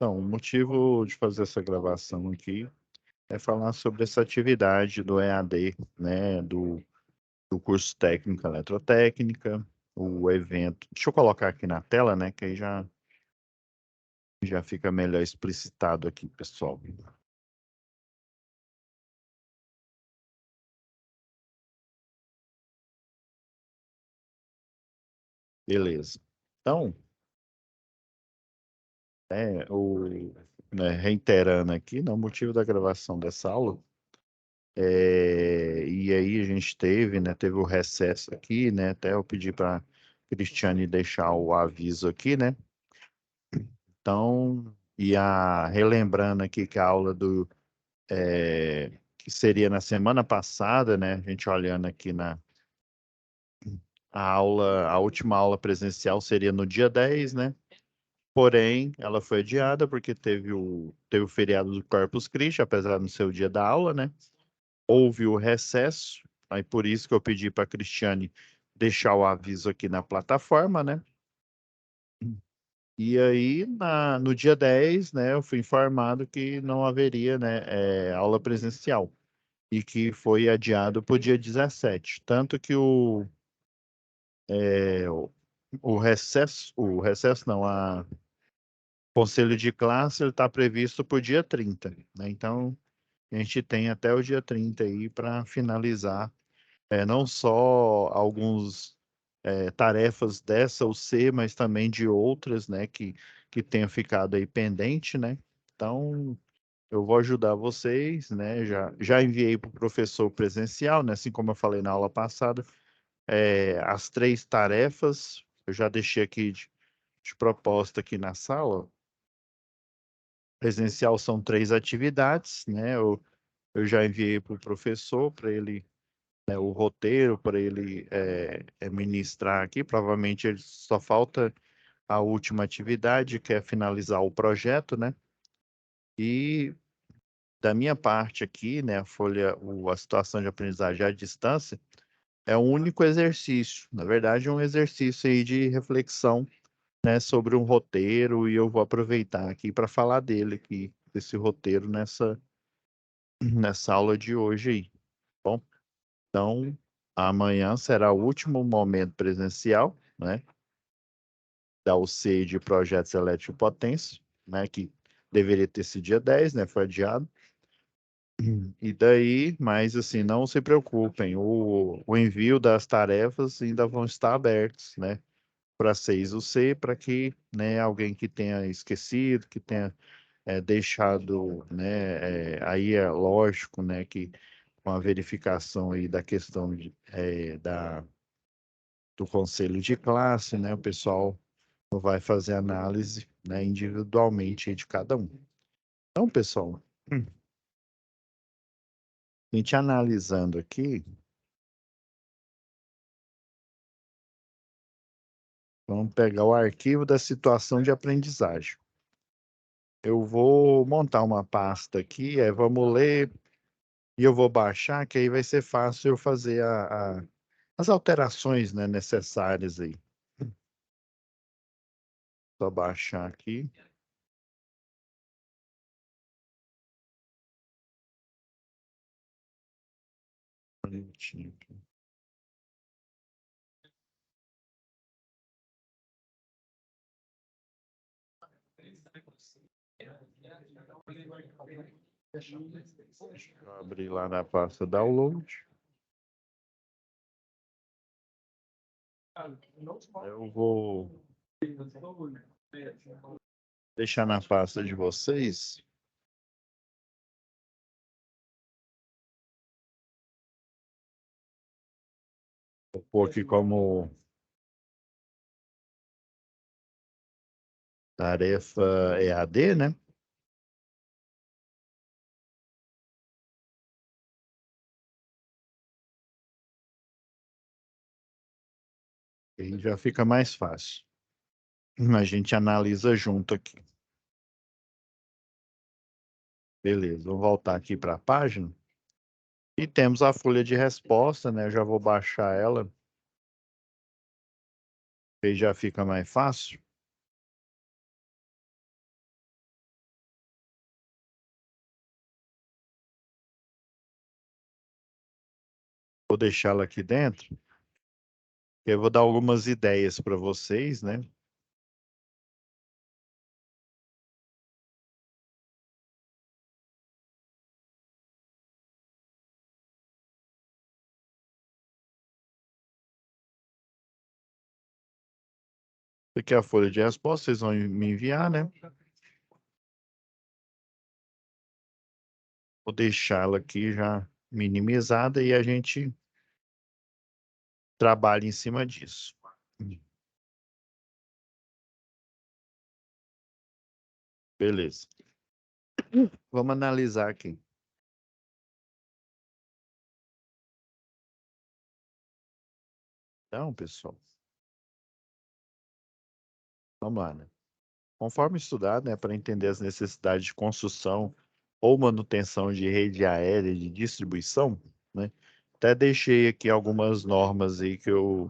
Então, o motivo de fazer essa gravação aqui é falar sobre essa atividade do EAD, né, do curso técnico eletrotécnica, o evento. Deixa eu colocar aqui na tela, né, que aí já fica melhor explicitado aqui, pessoal. Beleza. Então, reiterando aqui, né, o motivo da gravação dessa aula, e aí a gente teve o recesso aqui, né, até eu pedi para Cristiane deixar o aviso aqui, né. Então, relembrando aqui que a aula que seria na semana passada, né, a gente olhando aqui a última aula presencial seria no dia 10, né, porém, ela foi adiada porque teve o feriado do Corpus Christi, apesar de não ser o dia da aula, né, houve o recesso, aí por isso que eu pedi para a Cristiane deixar o aviso aqui na plataforma, né. E aí, no dia 10, né, eu fui informado que não haveria, né, aula presencial e que foi adiado para o dia 17. Tanto que é, o, o recesso não, conselho de classe está previsto para o dia 30, né? Então, a gente tem até o dia 30 aí para finalizar, não só alguns tarefas dessa ou C, mas também de outras, né, que tenham ficado aí pendente, né? Então, eu vou ajudar vocês, né? Já enviei para o professor presencial, né? Assim como eu falei na aula passada, as 3 tarefas, eu já deixei aqui de proposta aqui na sala. Presencial são 3 atividades, né? Eu já enviei para o professor, para ele, né, o roteiro, para ele ministrar aqui. Provavelmente ele só falta a última atividade, que é finalizar o projeto, né? E da minha parte aqui, né, a situação de aprendizagem à distância é um único exercício. Na verdade, é um exercício aí de reflexão, né, sobre um roteiro, e eu vou aproveitar aqui para falar dele aqui, desse roteiro nessa aula de hoje aí. Bom, então amanhã será o último momento presencial, né, da UC de projetos eletropotência, né, que deveria ter sido dia 10, né, foi adiado. E daí, mas assim, não se preocupem, o envio das tarefas ainda vão estar abertos, né, para 6UC, para que, né, alguém que tenha esquecido, que tenha deixado, né, aí é lógico, né, que com a verificação aí da questão do conselho de classe, né, o pessoal vai fazer análise, né, individualmente aí de cada um. Então, pessoal, a gente analisando aqui, vamos pegar o arquivo da situação de aprendizagem. Eu vou montar uma pasta aqui, vamos ler, e eu vou baixar, que aí vai ser fácil eu fazer as alterações, né, necessárias aí. Só baixar aqui. Bonitinho aqui. Deixa eu abrir lá na pasta download. Eu vou deixar na pasta de vocês. Vou pôr aqui como tarefa EAD, né? Aí já fica mais fácil. A gente analisa junto aqui. Beleza, vou voltar aqui para a página. E temos a folha de resposta, né? Eu já vou baixar ela, aí já fica mais fácil. Vou deixá-la aqui dentro. Eu vou dar algumas ideias para vocês, né? Aqui é a folha de resposta, vocês vão me enviar, né? Vou deixá-la aqui já minimizada e a gente trabalha em cima disso. Beleza. Vamos analisar aqui. Então, pessoal, vamos lá, né? Conforme estudado, né, para entender as necessidades de construção ou manutenção de rede aérea de distribuição, né? Até deixei aqui algumas normas aí que eu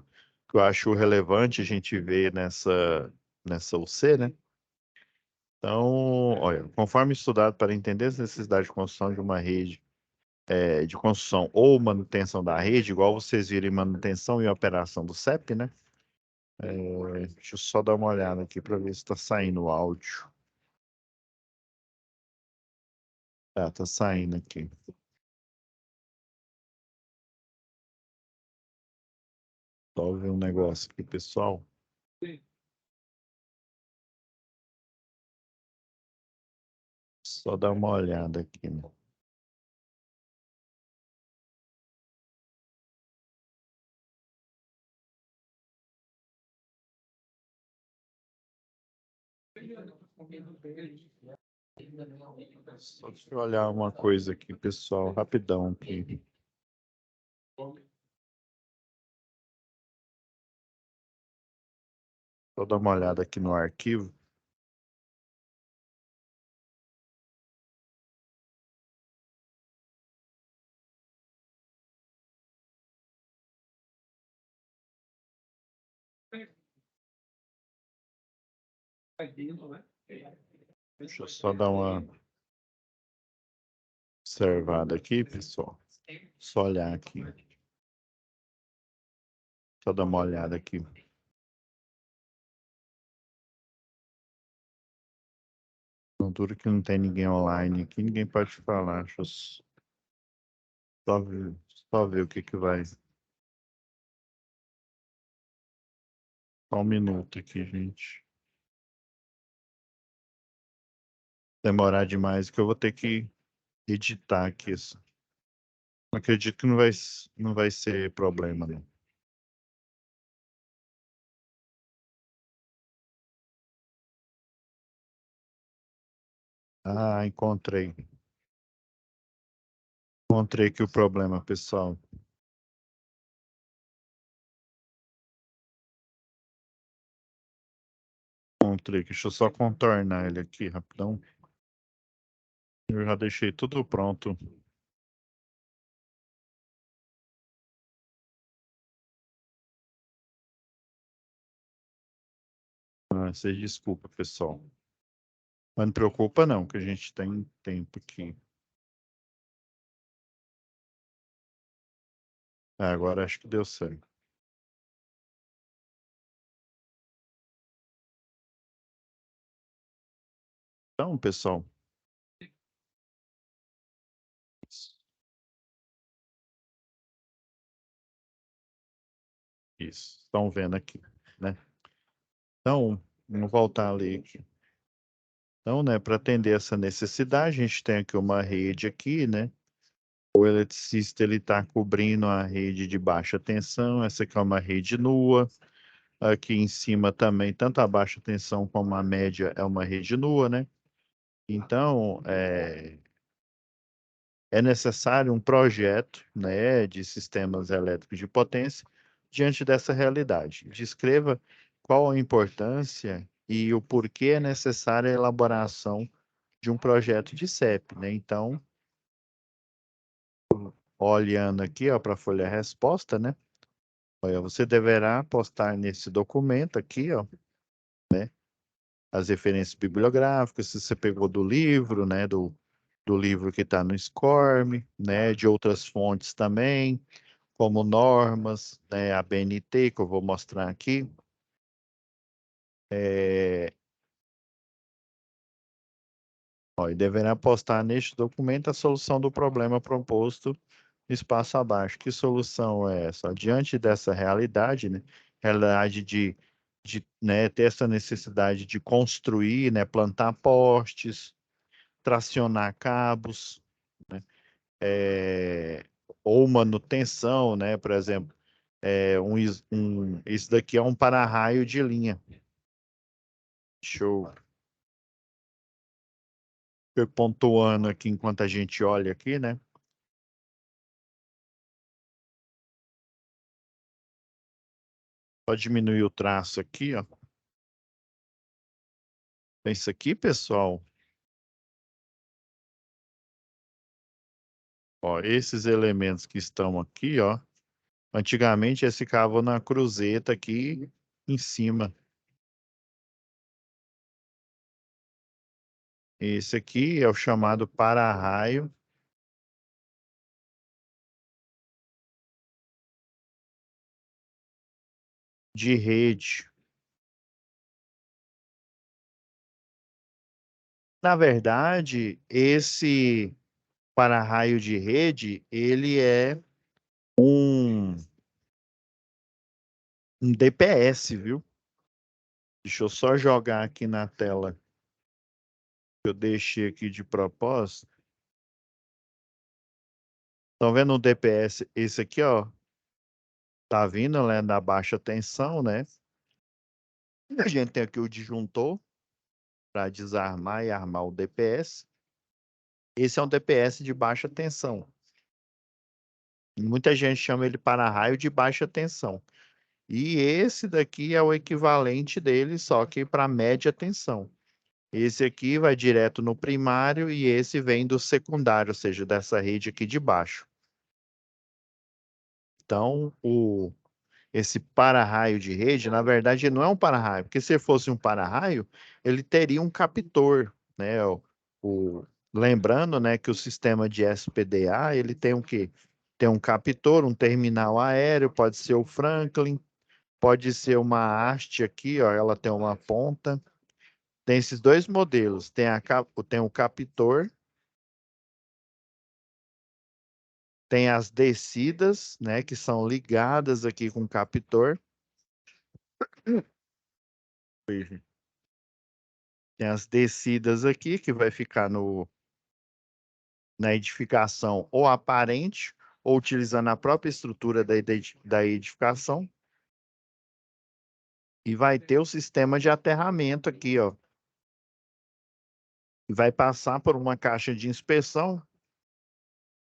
acho relevante a gente ver nessa UC, né? Então, olha, conforme estudado para entender as necessidades de construção de uma rede de construção ou manutenção da rede, igual vocês viram em manutenção e operação do CEP, né? Deixa eu só dar uma olhada aqui para ver se está saindo o áudio. Tá saindo aqui. Só ver um negócio aqui, pessoal. Só dar uma olhada aqui, né? Só deixa eu olhar uma coisa aqui, pessoal, rapidão aqui. Só dar uma olhada aqui no arquivo. Deixa eu só dar uma observada aqui, pessoal. Só olhar aqui. Só dar uma olhada aqui. Não duro que não tem ninguém online aqui, ninguém pode falar. Deixa eu só ver, só ver o que que vai. Só um minuto aqui, gente. Demorar demais, que eu vou ter que editar aqui isso. Acredito que não vai ser problema, né? Ah, encontrei. Encontrei aqui o problema, pessoal. Encontrei aqui. Deixa eu só contornar ele aqui rapidão. Eu já deixei tudo pronto. Ah, vocês desculpa, pessoal. Mas não preocupa não, que a gente tem tempo aqui. Ah, agora acho que deu certo. Então, pessoal, isso. Estão vendo aqui, né? Então, vamos voltar ali aqui. Então, né, para atender essa necessidade, a gente tem aqui uma rede aqui, né? O eletricista ele está cobrindo a rede de baixa tensão. Essa aqui é uma rede nua. Aqui em cima também, tanto a baixa tensão como a média é uma rede nua, né? Então, é necessário um projeto, né, de sistemas elétricos de potência diante dessa realidade. Descreva qual a importância e o porquê é necessária a elaboração de um projeto de CEP, né? Então, olhando aqui, ó, para a folha resposta, né? Olha, você deverá postar nesse documento aqui, ó, as referências bibliográficas, se você pegou do livro, né, do livro que está no SCORM, né, de outras fontes também, como normas, né, a BNT, que eu vou mostrar aqui. Ó, e deverá postar neste documento a solução do problema proposto no espaço abaixo. Que solução é essa? Diante dessa realidade, né, realidade né, ter essa necessidade de construir, né, plantar postes, tracionar cabos, né, ou manutenção, né, por exemplo, isso daqui é um para-raio de linha. Deixa eu ir pontuando aqui enquanto a gente olha aqui, né? Pode diminuir o traço aqui, ó. Isso aqui, pessoal, ó, esses elementos que estão aqui, ó, antigamente eles ficavam na cruzeta aqui em cima. Esse aqui é o chamado para-raio de rede. Na verdade, esse para-raio de rede, ele é um, um DPS, viu? Deixa eu só jogar aqui na tela. Eu deixei aqui de propósito. Estão vendo o DPS? Esse aqui, ó, tá vindo, né, da baixa tensão, né? A gente tem aqui o disjuntor para desarmar e armar o DPS. Esse é um DPS de baixa tensão. Muita gente chama ele para-raio de baixa tensão. E esse daqui é o equivalente dele, só que para média tensão. Esse aqui vai direto no primário e esse vem do secundário, ou seja, dessa rede aqui de baixo. Então, esse para-raio de rede, na verdade, não é um para-raio, porque se fosse um para-raio, ele teria um captor, né? Lembrando, né, que o sistema de SPDA, ele tem o quê? Tem um captor, um terminal aéreo, pode ser o Franklin, pode ser uma haste aqui, ó, ela tem uma ponta. Tem esses dois modelos, tem o captor, tem as descidas, né, que são ligadas aqui com o captor. Tem as descidas aqui, que vai ficar na edificação ou aparente, ou utilizando a própria estrutura da edificação. E vai ter o sistema de aterramento aqui, ó. E vai passar por uma caixa de inspeção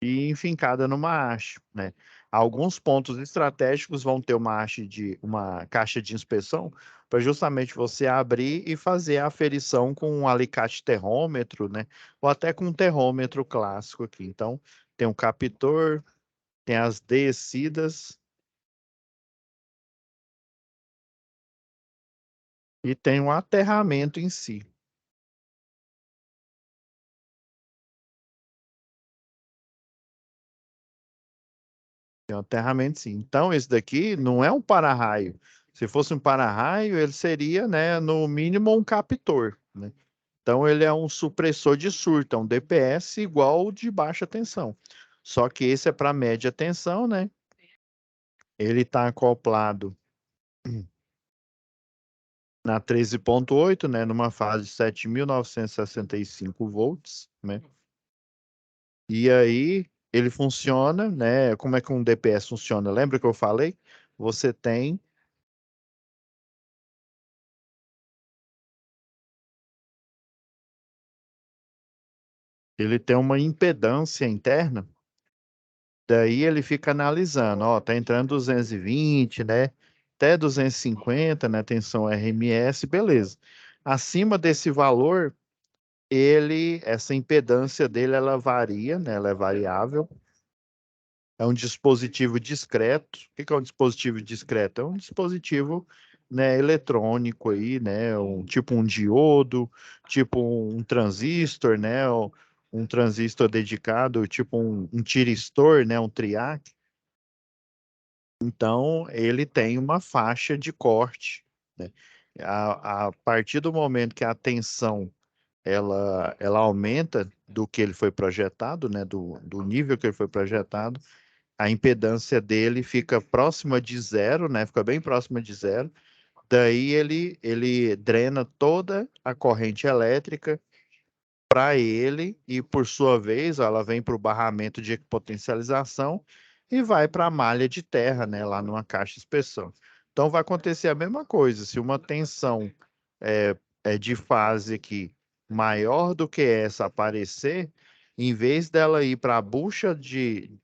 e enfincada numa haste, né? Alguns pontos estratégicos vão ter uma caixa de inspeção para justamente você abrir e fazer a aferição com um alicate terrômetro, né? Ou até com um terrômetro clássico aqui. Então, tem um captor, tem as descidas e tem um aterramento em si. Tem um aterramento, sim. Então, esse daqui não é um para-raio. Se fosse um para-raio, ele seria, né, no mínimo um captor, né? Então, ele é um supressor de surto, é um DPS igual de baixa tensão. Só que esse é para média tensão, né? Ele está acoplado na 13.8, né, numa fase de 7.965 volts, né? E aí ele funciona, né? Como é que um DPS funciona? Lembra que eu falei? Você tem Ele tem uma impedância interna, daí ele fica analisando, ó, tá entrando 220, né? Até 250, né? Tensão RMS, beleza. Acima desse valor, essa impedância dele, ela varia, né? Ela é variável. É um dispositivo discreto. O que que é um dispositivo discreto? É um dispositivo, né, eletrônico aí, né, tipo um diodo, tipo um transistor, né, um transistor dedicado, tipo um tiristor, né, um triac. Então, ele tem uma faixa de corte, né? A partir do momento que a tensão ela aumenta do que ele foi projetado, né? Do nível que ele foi projetado, a impedância dele fica próxima de zero, né? Fica bem próxima de zero. Daí ele drena toda a corrente elétrica para ele e, por sua vez, ela vem para o barramento de potencialização e vai para a malha de terra, né, lá numa caixa espessão. Então, vai acontecer a mesma coisa. Se uma tensão é de fase aqui maior do que essa aparecer, em vez dela ir para a bucha de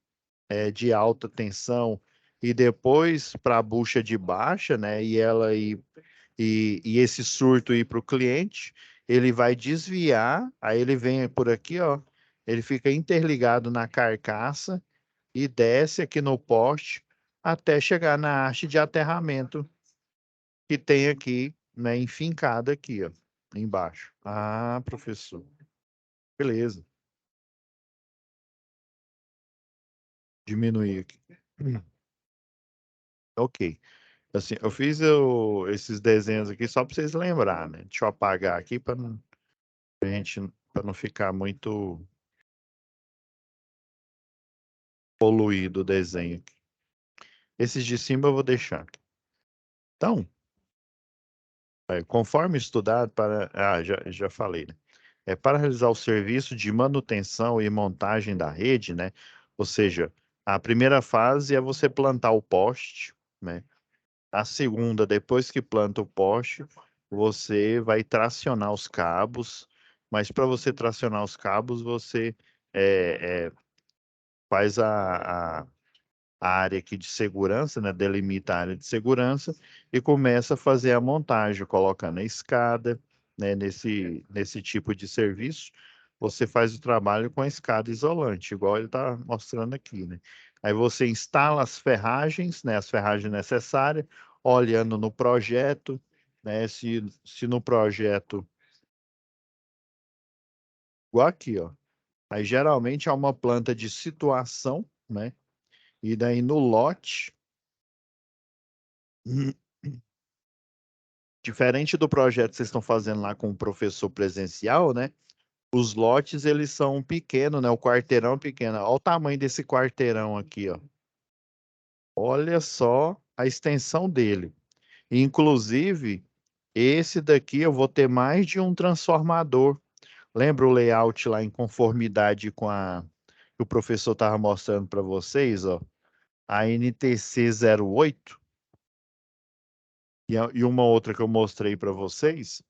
alta tensão e depois para a bucha de baixa, né, e ela ir e esse surto ir para o cliente, ele vai desviar, aí ele vem por aqui, ó, ele fica interligado na carcaça e desce aqui no poste até chegar na haste de aterramento que tem aqui, né, enfincada aqui, ó, embaixo. Ah, professor, beleza, diminuir aqui. Ok. Assim, eu fiz esses desenhos aqui só para vocês lembrar, né? Deixa eu apagar aqui para não, para não ficar muito poluído o desenho aqui. Esses de cima eu vou deixar. Então, conforme estudado para. Ah, já falei, né? Para realizar o serviço de manutenção e montagem da rede, né? Ou seja, a primeira fase é você plantar o poste, né? A segunda, depois que planta o poste, você vai tracionar os cabos, mas para você tracionar os cabos, você faz a área aqui de segurança, né? Delimita a área de segurança e começa a fazer a montagem, colocando a escada, né? Nesse tipo de serviço, você faz o trabalho com a escada isolante, igual ele está mostrando aqui, né? Aí você instala as ferragens, né? As ferragens necessárias, olhando no projeto, né? Se no projeto, igual aqui, ó. Aí geralmente há uma planta de situação, né? E daí no lote diferente do projeto que vocês estão fazendo lá com o professor presencial, né? Os lotes, eles são pequenos, né? O quarteirão é pequeno. Olha o tamanho desse quarteirão aqui, ó. Olha só a extensão dele. Inclusive, esse daqui eu vou ter mais de um transformador. Lembra o layout lá em conformidade com a que o professor estava mostrando para vocês, ó? A NTC 08 e uma outra que eu mostrei para vocês.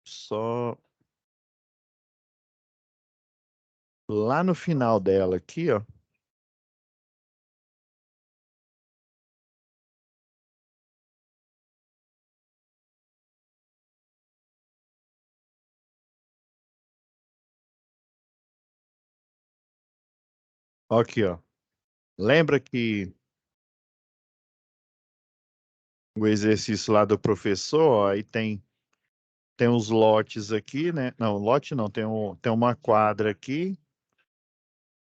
Só lá no final dela aqui, ó. Aqui, ó. Lembra que o exercício lá do professor, ó, aí tem uns lotes aqui, né? Não, lote não, tem uma quadra aqui,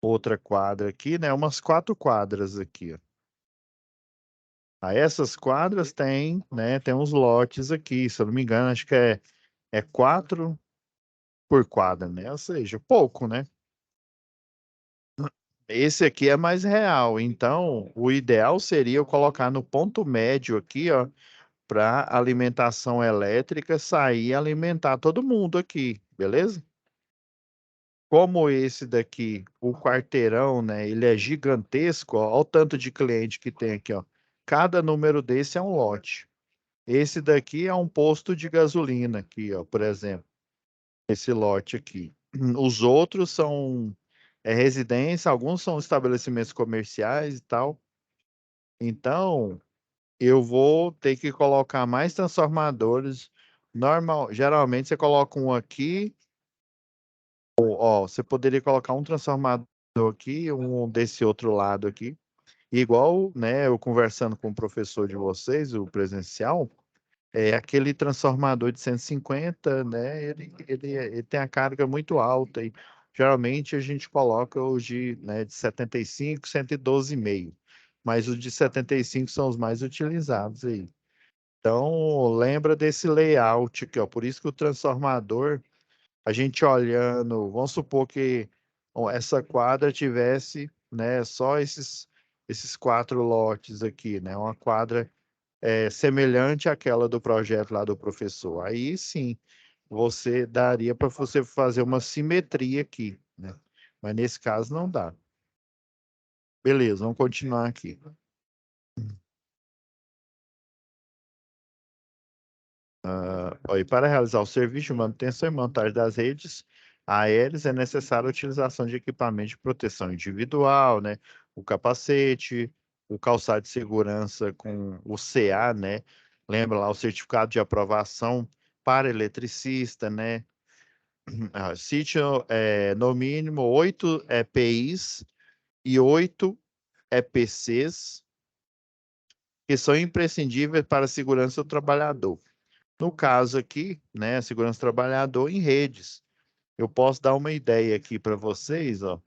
outra quadra aqui, né? Umas 4 quadras aqui, ó. Aí essas quadras tem uns lotes aqui, se eu não me engano, acho que é 4 por quadra, né? Ou seja, pouco, né? Esse aqui é mais real, então o ideal seria eu colocar no ponto médio aqui, ó, para alimentação elétrica sair e alimentar todo mundo aqui, beleza? Como esse daqui, o quarteirão, né, ele é gigantesco, ó, olha o tanto de cliente que tem aqui, ó. Cada número desse é um lote. Esse daqui é um posto de gasolina aqui, ó, por exemplo, esse lote aqui. Os outros são residência, alguns são estabelecimentos comerciais e tal. Então, eu vou ter que colocar mais transformadores. Geralmente você coloca um aqui, ó, você poderia colocar um transformador aqui, um desse outro lado aqui. Igual, né, eu conversando com o professor de vocês, o presencial, aquele transformador de 150, né, ele tem a carga muito alta. geralmente a gente coloca os de 75, 112,5. Mas os de 75 são os mais utilizados aí. Então, lembra desse layout aqui, ó. Por isso que o transformador, a gente olhando, vamos supor que essa quadra tivesse, né, só esses 4 lotes aqui, né? Uma quadra semelhante àquela do projeto lá do professor. Aí sim, você daria para você fazer uma simetria aqui, né? Mas nesse caso não dá. Beleza, vamos continuar aqui. Ó, e para realizar o serviço de manutenção e montagem das redes aéreas, é necessária a utilização de equipamento de proteção individual, né? O capacete, o calçado de segurança com o CA, né? Lembra lá o certificado de aprovação para eletricista, né? Sítio, no mínimo 8 EPIs e 8 EPCs, que são imprescindíveis para a segurança do trabalhador. No caso aqui, né, a segurança do trabalhador em redes. Eu posso dar uma ideia aqui para vocês, ó.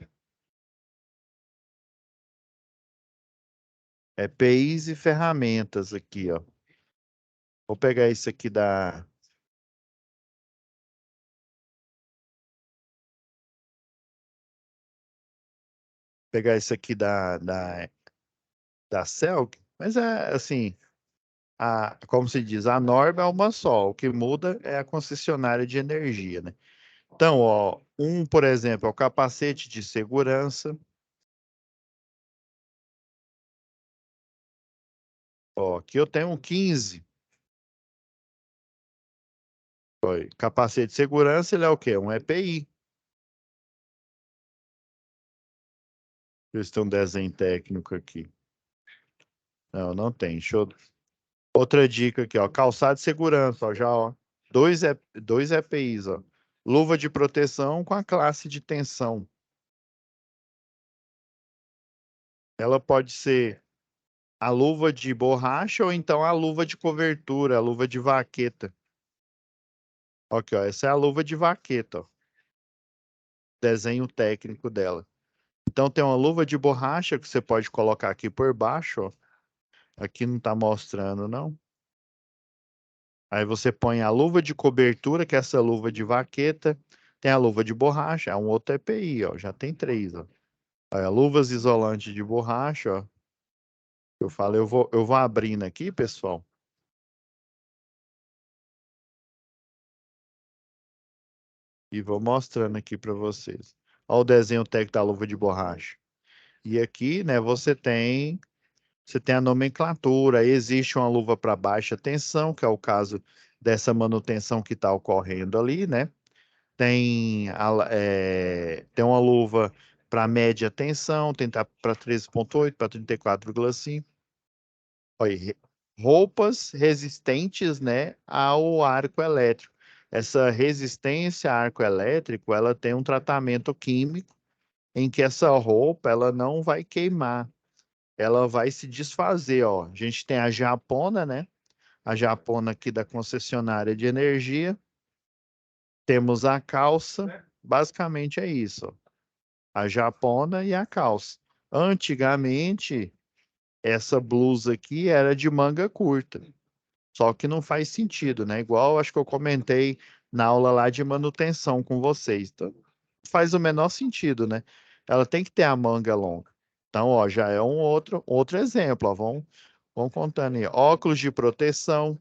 EPIs e ferramentas aqui, ó. Vou pegar isso aqui pegar isso aqui da Celg, mas é assim, como se diz, a norma é uma só, o que muda é a concessionária de energia, né? Então, ó, por exemplo, é o capacete de segurança. Ó, aqui eu tenho um 15. Ó, capacete de segurança, ele é o quê? Um EPI. Eles têm um desenho técnico aqui. Não, não tem. Outra dica aqui, ó. Calçado de segurança, ó, já, ó. Dois EPIs, ó. Luva de proteção com a classe de tensão. Ela pode ser a luva de borracha ou então a luva de cobertura, a luva de vaqueta. Aqui, ó. Essa é a luva de vaqueta, ó. Desenho técnico dela. Então tem uma luva de borracha que você pode colocar aqui por baixo, ó. Aqui não está mostrando, não. Aí você põe a luva de cobertura, que é essa luva de vaqueta. Tem a luva de borracha, é um outro EPI, ó. Já tem 3, ó. Aí, luvas isolantes de borracha, ó. Eu falo, eu vou abrindo aqui, pessoal, e vou mostrando aqui para vocês. Olha o desenho técnico da luva de borracha. E aqui, né, você tem a nomenclatura. Existe uma luva para baixa tensão, que é o caso dessa manutenção que está ocorrendo ali, né? Tem uma luva para média tensão, tem para 13,8, para 34,5. Olha, roupas resistentes, né, ao arco elétrico. Essa resistência a arco elétrico, ela tem um tratamento químico em que essa roupa ela não vai queimar, ela vai se desfazer, ó. A gente tem a japona, né? A japona aqui da concessionária de energia. Temos a calça, basicamente é isso, ó. A japona e a calça. Antigamente, essa blusa aqui era de manga curta, só que não faz sentido, né? Igual acho que eu comentei na aula lá de manutenção com vocês. Então, faz o menor sentido, né? Ela tem que ter a manga longa. Então, ó, já é um outro exemplo, ó. Vamos contando aí. Óculos de proteção.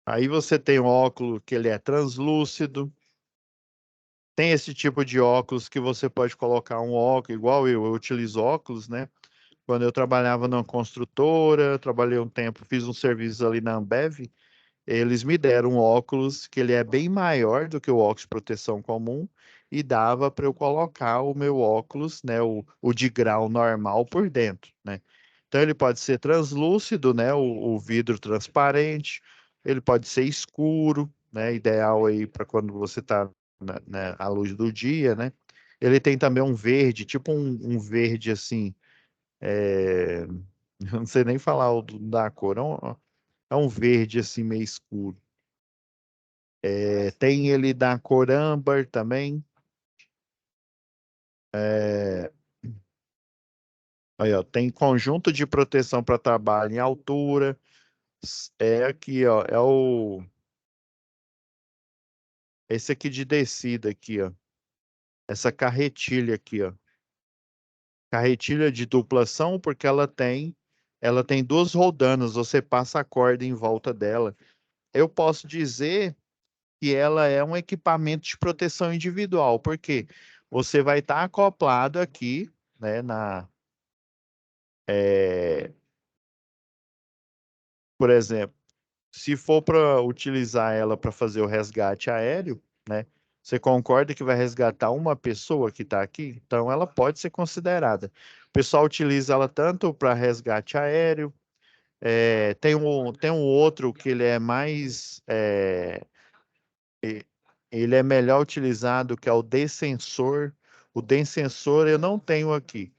Aí você tem um óculos que ele é translúcido. Tem esse tipo de óculos que você pode colocar um óculos, igual eu utilizo óculos, né? Quando eu trabalhava numa construtora, trabalhei um tempo, fiz um serviço ali na Ambev, eles me deram um óculos que ele é bem maior do que o óculos de proteção comum e dava para eu colocar o meu óculos, né, o de grau normal por dentro, né? Então ele pode ser translúcido, né, o vidro transparente, ele pode ser escuro, né, ideal aí para quando você está à luz do dia, né? Ele tem também um verde, tipo um verde assim, eu não sei nem falar da cor, é um verde assim meio escuro. Tem ele da cor âmbar também. Aí, ó, tem conjunto de proteção para trabalho em altura. É aqui, ó, esse aqui de descida aqui, ó. Essa carretilha aqui, ó. Carretilha de duplação porque ela tem duas roldanas, você passa a corda em volta dela. Eu posso dizer que ela é um equipamento de proteção individual, porque você vai estar acoplado aqui, né, é, por exemplo, se for para utilizar ela para fazer o resgate aéreo, né, você concorda que vai resgatar uma pessoa que está aqui? Então, ela pode ser considerada. O pessoal utiliza ela tanto para resgate aéreo. Tem um outro que ele é mais, e- ele é melhor utilizado, que é o descensor. O descensor eu não tenho aqui.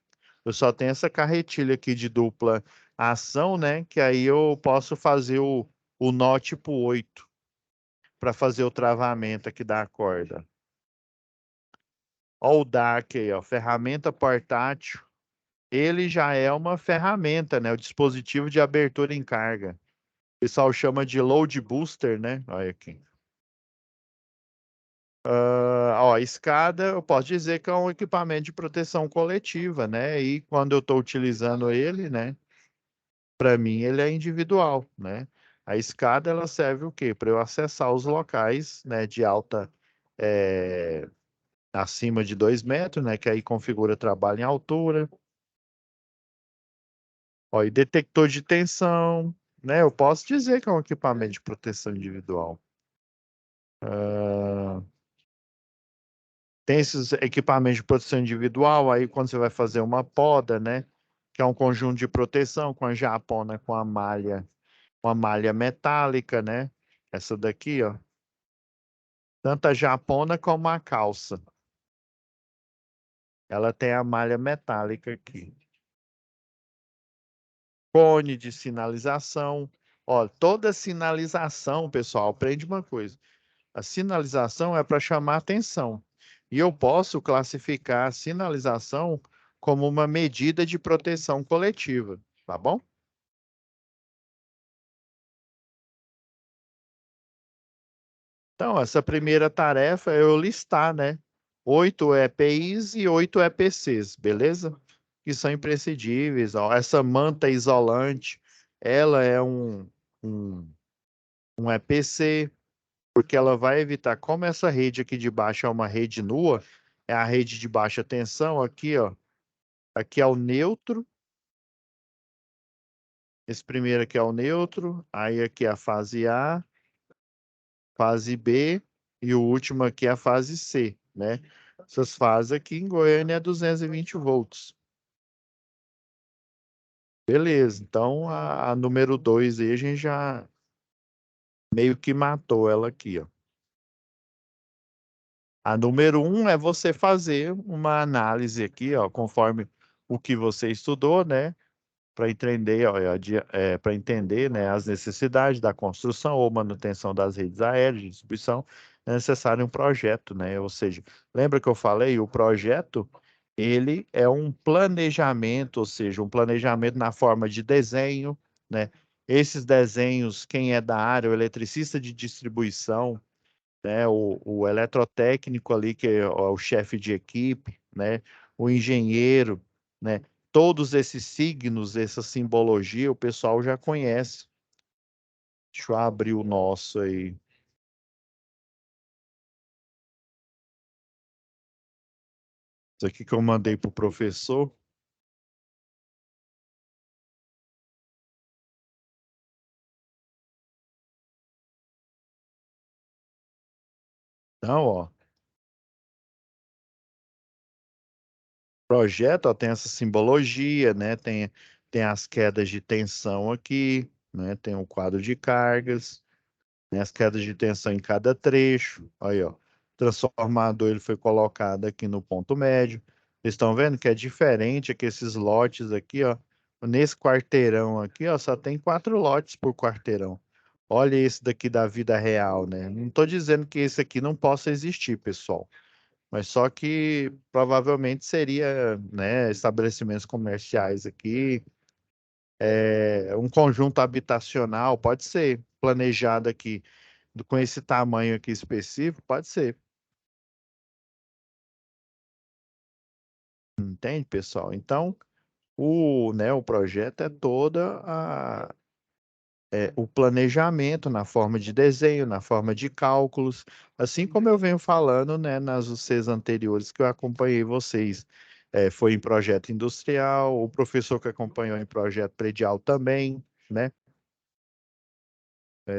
Eu só tenho essa carretilha aqui de dupla ação, né? Que aí eu posso fazer o nó tipo 8 para fazer o travamento aqui da corda. Ó o DAC aí, ó, ferramenta portátil. Ele já é uma ferramenta, né? O dispositivo de abertura em carga. O pessoal chama de load booster, né? Olha aqui. Ó, a escada, eu posso dizer que é um equipamento de proteção coletiva, né? E quando eu estou utilizando ele, né? Para mim, ele é individual, né? A escada, ela serve o quê? Para eu acessar os locais, né? De alta, é, acima de 2 metros, né? Que aí configura trabalho em altura. Ó, e detector de tensão, né? Eu posso dizer que é um equipamento de proteção individual. Ah, tem esses equipamentos de proteção individual, aí quando você vai fazer uma poda, né? Que é um conjunto de proteção com a japona, com a malha, uma malha metálica, né? Essa daqui, ó. Tanto a japona como a calça. Ela tem a malha metálica aqui. Cone de sinalização. Ó, toda sinalização, pessoal, aprende uma coisa. A sinalização é para chamar atenção. E eu posso classificar a sinalização como uma medida de proteção coletiva, tá bom? Então, essa primeira tarefa é eu listar, né? 8 EPIs e 8 EPCs, beleza? Que são imprescindíveis. Ó. Essa manta isolante, ela é um, um EPC, porque ela vai evitar, como essa rede aqui de baixo é uma rede nua, é a rede de baixa tensão aqui, ó. Aqui é o neutro, esse primeiro aqui é o neutro, aí aqui é a fase A, fase B e o último aqui é a fase C, né? Essas fases aqui em Goiânia é 220 volts. Beleza, então a número 2 aí a gente já meio que matou ela aqui, ó. A número 1 é você fazer uma análise aqui, ó, conforme o que você estudou, né? Para entender, para entender, né, as necessidades da construção ou manutenção das redes aéreas de distribuição, é necessário um projeto, né? Ou seja, lembra que eu falei, o projeto, ele é um planejamento, ou seja, um planejamento na forma de desenho, né? Esses desenhos, quem é da área, o eletricista de distribuição, né? O eletrotécnico ali, que é o chefe de equipe, né? O engenheiro, né? Todos esses signos, essa simbologia, o pessoal já conhece. Deixa eu abrir o nosso aí. Isso aqui que eu mandei para o professor. Então, ó, projeto, ó, tem essa simbologia, né? Tem as quedas de tensão aqui, né? Tem o quadro de cargas. Né, as quedas de tensão em cada trecho. Aí, ó. Transformador ele foi colocado aqui no ponto médio. Vocês estão vendo que é diferente que esses lotes aqui, ó. Nesse quarteirão aqui, ó, só tem 4 lotes por quarteirão. Olha esse daqui da vida real, né? Não estou dizendo que esse aqui não possa existir, pessoal, mas só que provavelmente seria, né, estabelecimentos comerciais aqui, um conjunto habitacional, pode ser planejado aqui com esse tamanho aqui específico, pode ser, entende, pessoal? Então, o projeto é toda o planejamento na forma de desenho, na forma de cálculos, assim como eu venho falando, né, nas UCs anteriores que eu acompanhei vocês. Foi em projeto industrial, o professor que acompanhou em projeto predial também, né?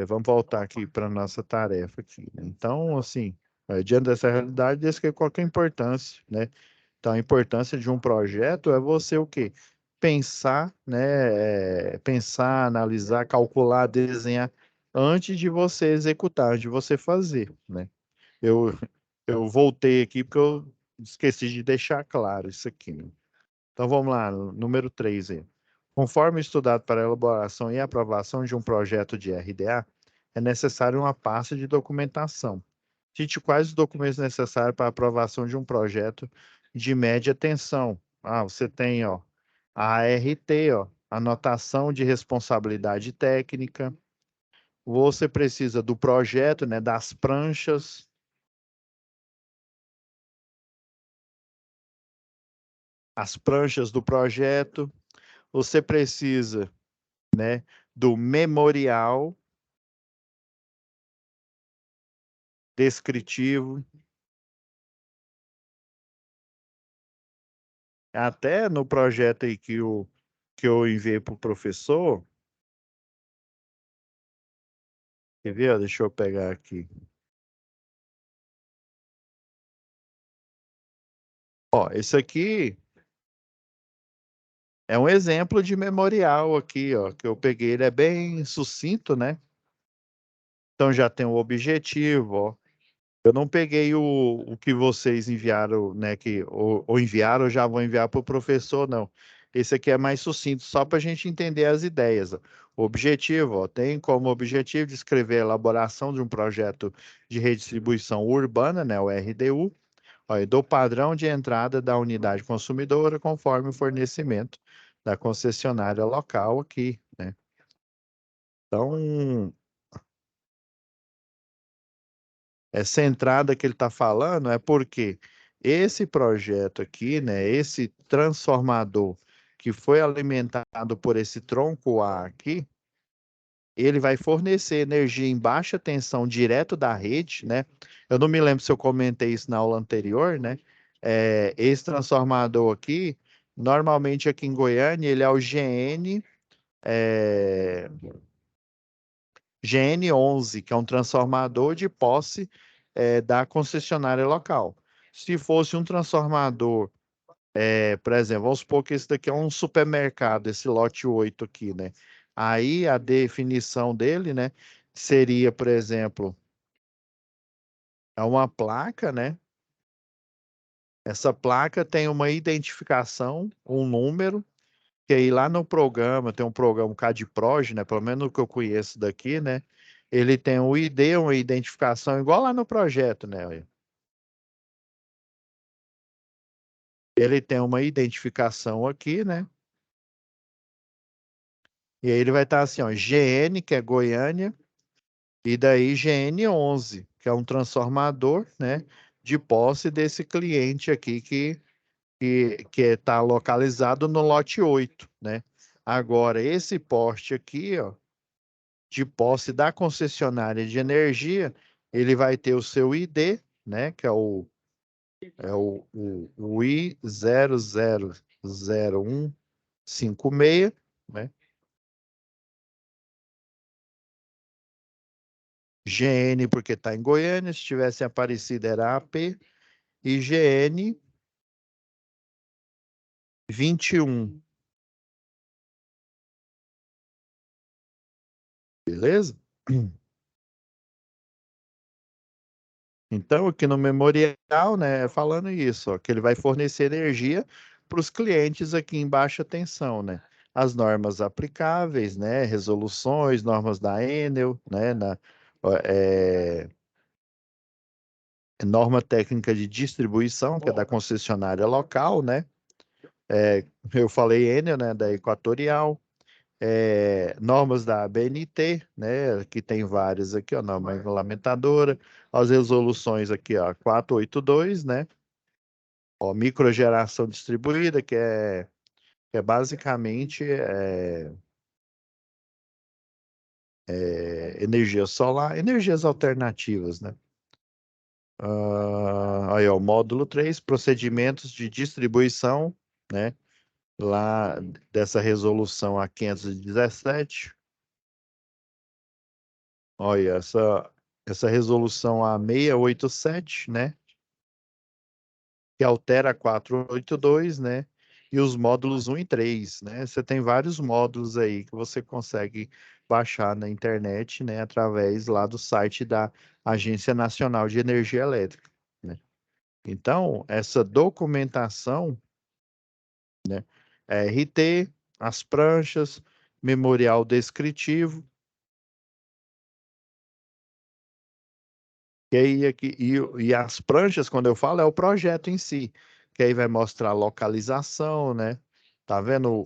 Vamos voltar aqui para a nossa tarefa aqui, né? Então, assim, diante dessa realidade, esse que é qual que é a importância, né? Então, a importância de um projeto é você o quê? Pensar, né? Pensar, analisar, calcular, desenhar antes de você executar, antes de você fazer, né? Eu, eu voltei aqui porque eu esqueci de deixar claro isso aqui, né? Então vamos lá, número 3 aí. Conforme estudado para a elaboração e aprovação de um projeto de RDA, é necessário uma pasta de documentação. Cite quais os documentos necessários para a aprovação de um projeto de média tensão. Você tem, ó, a ART, ó, anotação de responsabilidade técnica. Você precisa do projeto, né, das pranchas, as pranchas do projeto. Você precisa, né, do memorial descritivo. Até no projeto aí que eu enviei para o professor, quer ver? Ó, deixa eu pegar aqui. Ó, esse aqui é um exemplo de memorial aqui, ó, que eu peguei. Ele é bem sucinto, né? Então já tem o objetivo, ó. Eu não peguei o que vocês enviaram, né? Ou enviaram, eu já vou enviar para o professor, não. Esse aqui é mais sucinto, só para a gente entender as ideias, ó. O objetivo, ó, tem como objetivo descrever a elaboração de um projeto de redistribuição urbana, né? O RDU, ó, e do padrão de entrada da unidade consumidora conforme o fornecimento da concessionária local aqui, né? Então, essa entrada que ele está falando é porque esse projeto aqui, né, esse transformador que foi alimentado por esse tronco A aqui, ele vai fornecer energia em baixa tensão direto da rede, né? Eu não me lembro se eu comentei isso na aula anterior, né? Esse transformador aqui, normalmente aqui em Goiânia, ele é o GN11, que é um transformador de posse da concessionária local. Se fosse um transformador, por exemplo, vamos supor que esse daqui é um supermercado, esse lote 8 aqui, né? Aí a definição dele, né, seria, por exemplo, é uma placa, né? Essa placa tem uma identificação, um número, que aí lá no programa, tem um programa CADPROG, né? Pelo menos o que eu conheço daqui, né? Ele tem um ID, uma identificação, igual lá no projeto, né? Ele tem uma identificação aqui, né? E aí ele vai estar assim, ó, GN, que é Goiânia, e daí GN11, que é um transformador, né? De posse desse cliente aqui que está localizado no lote 8, né? Agora, esse poste aqui, ó, de posse da concessionária de energia, ele vai ter o seu ID, né? Que é o I000156, né? GN porque está em Goiânia, se tivesse Aparecida era AP, e GN 21, beleza? Então, aqui no memorial, né, falando isso, ó, que ele vai fornecer energia para os clientes aqui em baixa tensão, né? as normas aplicáveis, né? Resoluções, normas da Enel, né? Ó, norma técnica de distribuição, que é da concessionária local, né? Eu falei Enel, né? Da Equatorial. Normas da ABNT, né, que tem várias aqui, ó, norma regulamentadora, as resoluções aqui, ó, 482, né, ó, microgeração distribuída, que é basicamente energia solar, energias alternativas, né. Aí, ó, módulo 3 procedimentos de distribuição, né, lá dessa resolução a 517. Olha, essa resolução a 687, né? Que altera a 482, né? E os módulos 1 e 3, né? Você tem vários módulos aí que você consegue baixar na internet, né? Através lá do site da Agência Nacional de Energia Elétrica, né? Então, essa documentação, né? RT, as pranchas, memorial descritivo, que aí aqui, e as pranchas, quando eu falo, é o projeto em si, que aí vai mostrar a localização, né? Tá vendo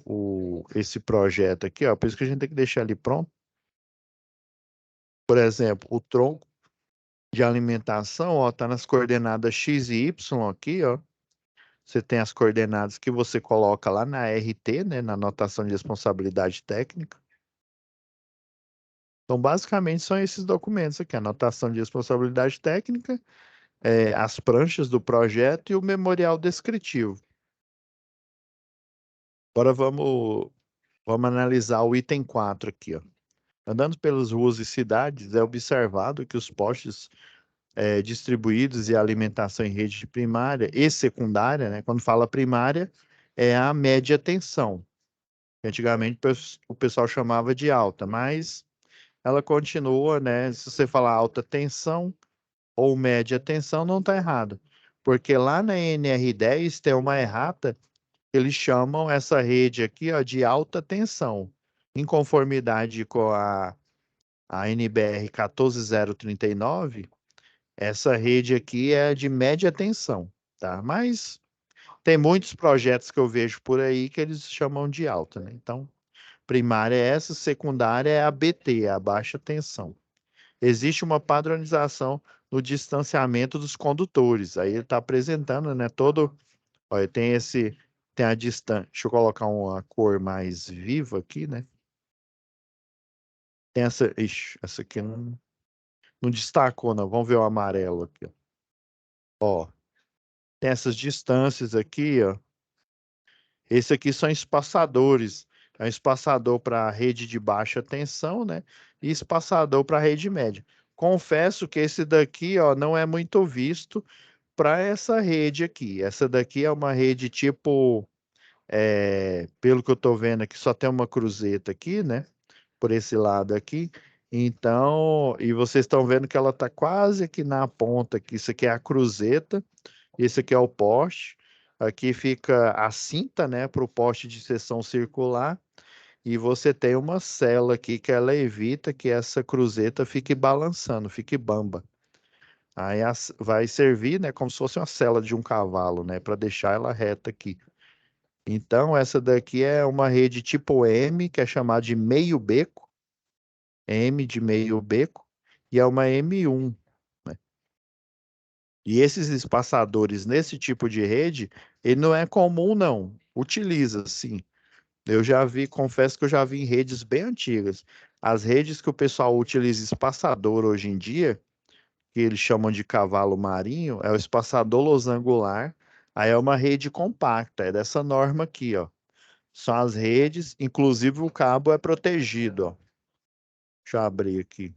esse projeto aqui, ó? Por isso que a gente tem que deixar ele pronto. Por exemplo, o tronco de alimentação, ó, tá nas coordenadas X e Y aqui, ó. Você tem as coordenadas que você coloca lá na RT, né? Na anotação de responsabilidade técnica. Então, basicamente, são esses documentos aqui, anotação de responsabilidade técnica, as pranchas do projeto e o memorial descritivo. Agora vamos analisar o item 4 aqui, ó. Andando pelas ruas e cidades, é observado que os postes distribuídos e alimentação em rede primária e secundária, né? Quando fala primária, é a média tensão. Antigamente o pessoal chamava de alta, mas ela continua, né? Se você falar alta tensão ou média tensão, não está errado. Porque lá na NR10 tem uma errata. Eles chamam essa rede aqui, ó, de alta tensão. Em conformidade com a NBR 14039, essa rede aqui é de média tensão, tá? Mas tem muitos projetos que eu vejo por aí que eles chamam de alta, né? Então, primária é essa, secundária é a BT, a baixa tensão. Existe uma padronização no distanciamento dos condutores. Aí ele está apresentando, né, todo. Olha, tem a distância. Deixa eu colocar uma cor mais viva aqui, né? Tem essa, ixi, essa aqui não destacou, não. Vamos ver o amarelo aqui, ó. Tem essas distâncias aqui, ó. Esse aqui são espaçadores. É um espaçador para rede de baixa tensão, né? E espaçador para rede média. Confesso que esse daqui, ó, não é muito visto para essa rede aqui. Essa daqui é uma rede tipo, pelo que eu estou vendo aqui, só tem uma cruzeta aqui, né? Por esse lado aqui. Então, e vocês estão vendo que ela está quase aqui na ponta aqui. Isso aqui é a cruzeta, esse aqui é o poste. Aqui fica a cinta, né, para o poste de seção circular. E você tem uma sela aqui que ela evita que essa cruzeta fique balançando, fique bamba. Aí vai servir, né, como se fosse uma sela de um cavalo, né, para deixar ela reta aqui. Então, essa daqui é uma rede tipo M, que é chamada de meio beco, M de meio beco, e é uma M1, né? E esses espaçadores nesse tipo de rede, ele não é comum, não. Utiliza, sim. Eu já vi, confesso que eu já vi em redes bem antigas. As redes que o pessoal utiliza espaçador hoje em dia, que eles chamam de cavalo marinho, é o espaçador losangular. Aí é uma rede compacta, é dessa norma aqui, ó. São as redes, inclusive o cabo é protegido, ó. Deixa eu abrir aqui.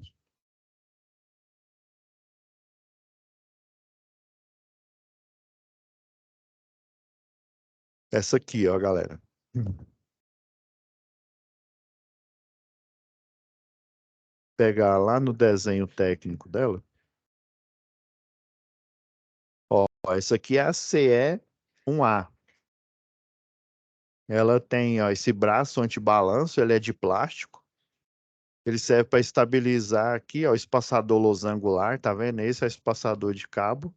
Essa aqui, ó, galera. Pegar lá no desenho técnico dela. Ó, essa aqui é a CE1A. Ela tem, ó, esse braço antibalanço, ele é de plástico. Ele serve para estabilizar aqui, ó, o espaçador losangular, tá vendo? Esse é o espaçador de cabo.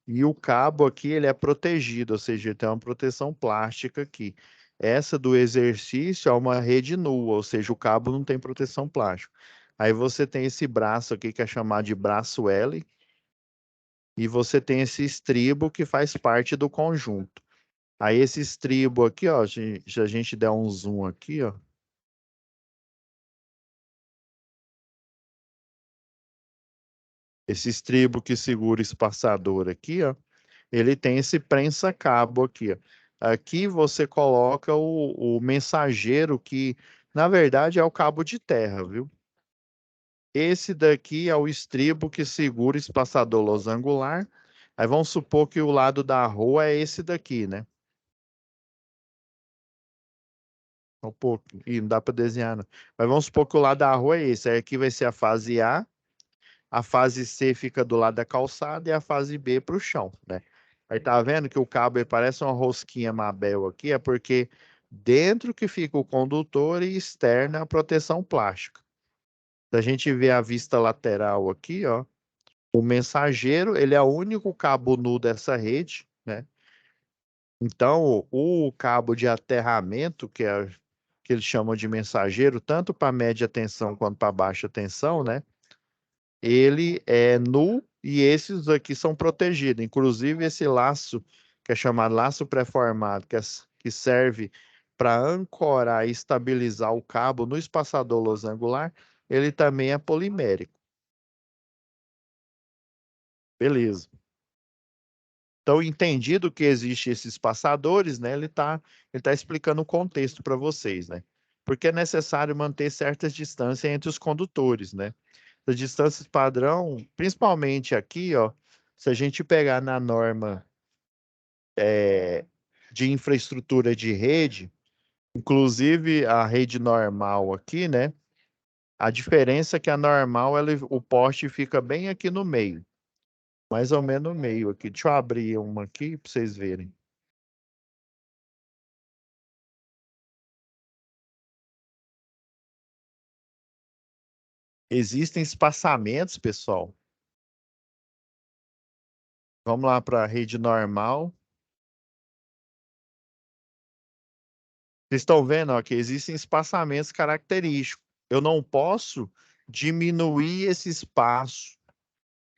E o cabo aqui, ele é protegido, ou seja, ele tem uma proteção plástica aqui. Essa do exercício é uma rede nua, ou seja, o cabo não tem proteção plástica. Aí você tem esse braço aqui que é chamado de braço L, e você tem esse estribo que faz parte do conjunto. Aí esse estribo aqui, ó, se a gente der um zoom aqui, ó, esse estribo que segura o espaçador aqui, ó, ele tem esse prensa-cabo aqui, ó. Aqui você coloca o mensageiro que, na verdade, é o cabo de terra, viu? Esse daqui é o estribo que segura o espaçador losangular. Aí vamos supor que o lado da rua é esse daqui, né? Um pouco. Ih, não dá para desenhar, não. Mas vamos supor que o lado da rua é esse. Aí aqui vai ser a fase C fica do lado da calçada e a fase B para o chão, né? Aí tá vendo que o cabo ele parece uma rosquinha Mabel aqui, é porque dentro que fica o condutor e externa a proteção plástica. Se a gente vê a vista lateral aqui, ó, o mensageiro, ele é o único cabo nu dessa rede, né? Então, o cabo de aterramento, que eles chamam de mensageiro, tanto para média tensão quanto para baixa tensão, né? Ele é nu e esses aqui são protegidos. Inclusive, esse laço, que é chamado laço pré-formado, que serve para ancorar e estabilizar o cabo no espaçador losangular, ele também é polimérico. Beleza. Então, entendido que existe esses passadores, né, ele tá explicando o contexto para vocês, né? Porque é necessário manter certas distâncias entre os condutores, né? As distâncias padrão, principalmente aqui, ó, se a gente pegar na norma de infraestrutura de rede, inclusive a rede normal aqui, né? A diferença é que a normal, o poste fica bem aqui no meio, mais ou menos no meio aqui. Deixa eu abrir uma aqui para vocês verem. Existem espaçamentos, pessoal. Vamos lá para a rede normal. Vocês estão vendo, ó, que existem espaçamentos característicos. Eu não posso diminuir esse espaço,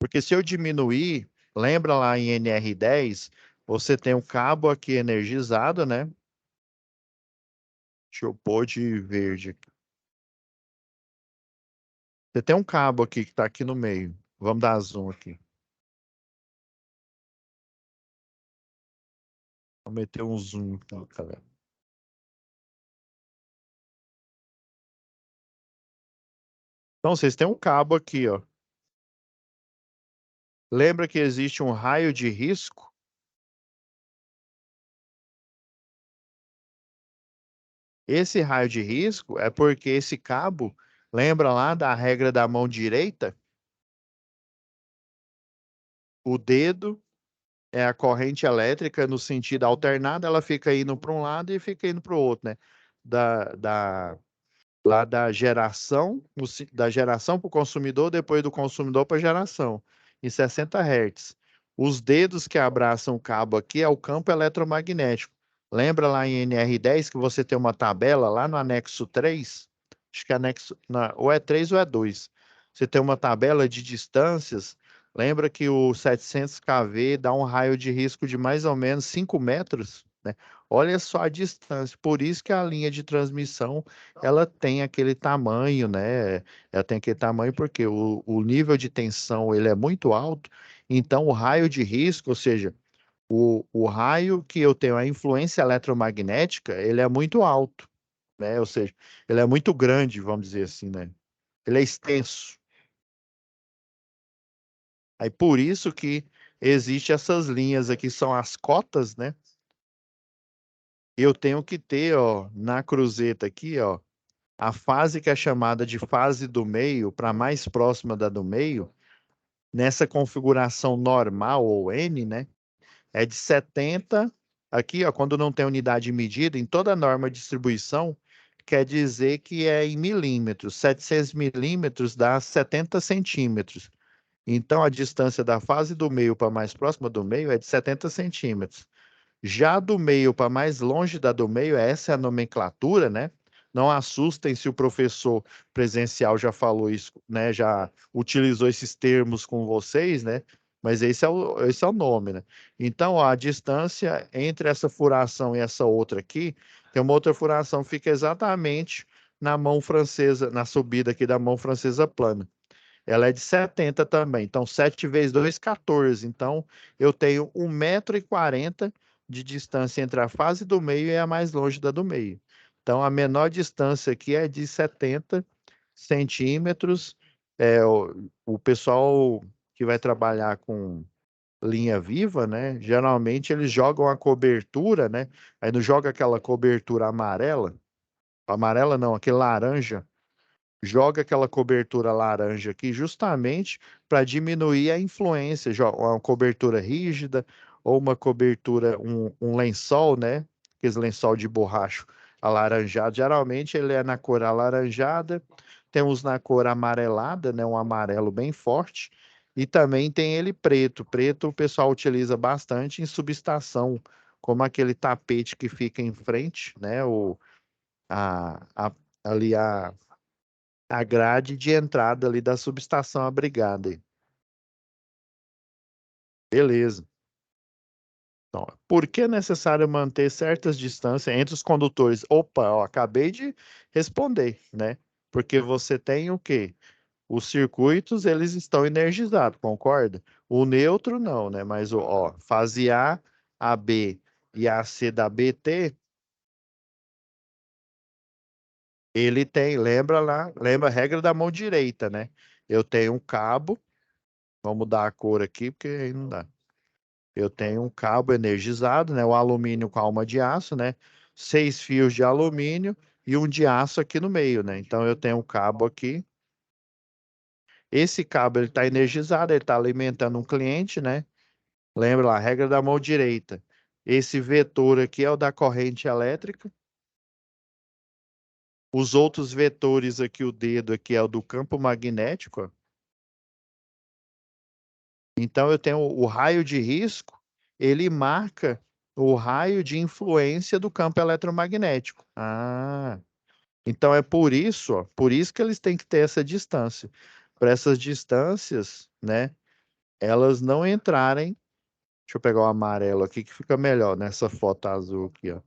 porque se eu diminuir, lembra lá em NR10, você tem um cabo aqui energizado, né? Deixa eu pôr de verde aqui. Você tem um cabo aqui que está aqui no meio. Vamos dar zoom aqui. Vou meter um zoom aqui, galera. Então, vocês têm um cabo aqui, ó. Lembra que existe um raio de risco? Esse raio de risco é porque esse cabo, lembra lá da regra da mão direita? O dedo é a corrente elétrica no sentido alternado, ela fica indo para um lado e fica indo para o outro, né? Lá da geração, da geração para o consumidor, depois do consumidor para a geração, em 60 Hz. Os dedos que abraçam o cabo aqui é o campo eletromagnético. Lembra lá em NR10 que você tem uma tabela lá no anexo 3? Acho que é anexo, ou é 3 ou é 2. Você tem uma tabela de distâncias. Lembra que o 700 kV dá um raio de risco de mais ou menos 5 metros, né? Olha só a distância. Por isso que a linha de transmissão ela tem aquele tamanho, né? Ela tem aquele tamanho porque o nível de tensão ele é muito alto, então o raio de risco, ou seja, o raio que eu tenho, a influência eletromagnética, ele é muito alto, né? Ou seja, ele é muito grande, vamos dizer assim, né? Ele é extenso. Aí por isso que existe essas linhas aqui, são as cotas, né? Eu tenho que ter, ó, na cruzeta aqui, ó, a fase que é chamada de fase do meio, para mais próxima da do meio, nessa configuração normal ou N, né, é de 70 Aqui, ó, quando não tem unidade de medida, em toda norma de distribuição, quer dizer que é em milímetros. 700 milímetros dá 70 centímetros. Então, a distância da fase do meio para mais próxima do meio é de 70 centímetros. Já do meio para mais longe da do meio, essa é a nomenclatura, né? Não assustem se o professor presencial já falou isso, né? Já utilizou esses termos com vocês, né? Mas esse é o nome, né? Então, ó, a distância entre essa furação e essa outra aqui, tem uma outra furação, fica exatamente na mão francesa, na subida aqui da mão francesa plana. Ela é de 70 também. Então, 7 vezes 2, 14. Então, eu tenho 1,40 m de distância entre a fase do meio e a mais longe da do meio. Então, a menor distância aqui é de 70 centímetros. O pessoal que vai trabalhar com linha viva, né? Geralmente eles jogam a cobertura, né? Aí não joga aquela cobertura amarela. Amarela não, aquele laranja, joga aquela cobertura laranja aqui justamente para diminuir a influência, uma cobertura rígida ou uma cobertura, um lençol, né? Aqueles lençol de borracha alaranjado. Geralmente ele é na cor alaranjada, temos na cor amarelada, né? Um amarelo bem forte. E também tem ele preto. Preto o pessoal utiliza bastante em subestação, como aquele tapete que fica em frente, né? Ali a grade de entrada ali da subestação abrigada. Aí. Beleza. Então, por que é necessário manter certas distâncias entre os condutores? Opa, ó, acabei de responder, né? Porque você tem o quê? Os circuitos, eles estão energizados, concorda? O neutro não, né? Mas ó, fase A B e a C da BT, ele tem, lembra lá, lembra a regra da mão direita, né? Eu tenho um cabo, vamos mudar a cor aqui, porque aí não dá. Eu tenho um cabo energizado, né? O alumínio com alma de aço, né? 6 fios de alumínio e um de aço aqui no meio, né? Então eu tenho um cabo aqui. Esse cabo ele está energizado, ele está alimentando um cliente, né? Lembra lá, a regra da mão direita. Esse vetor aqui é o da corrente elétrica. Os outros vetores aqui, o dedo aqui é o do campo magnético. Ó. Então eu tenho o raio de risco, ele marca o raio de influência do campo eletromagnético. Ah, então é por isso, ó, por isso que eles têm que ter essa distância. Para essas distâncias, né, elas não entrarem. Deixa eu pegar o amarelo aqui que fica melhor nessa foto azul aqui, ó.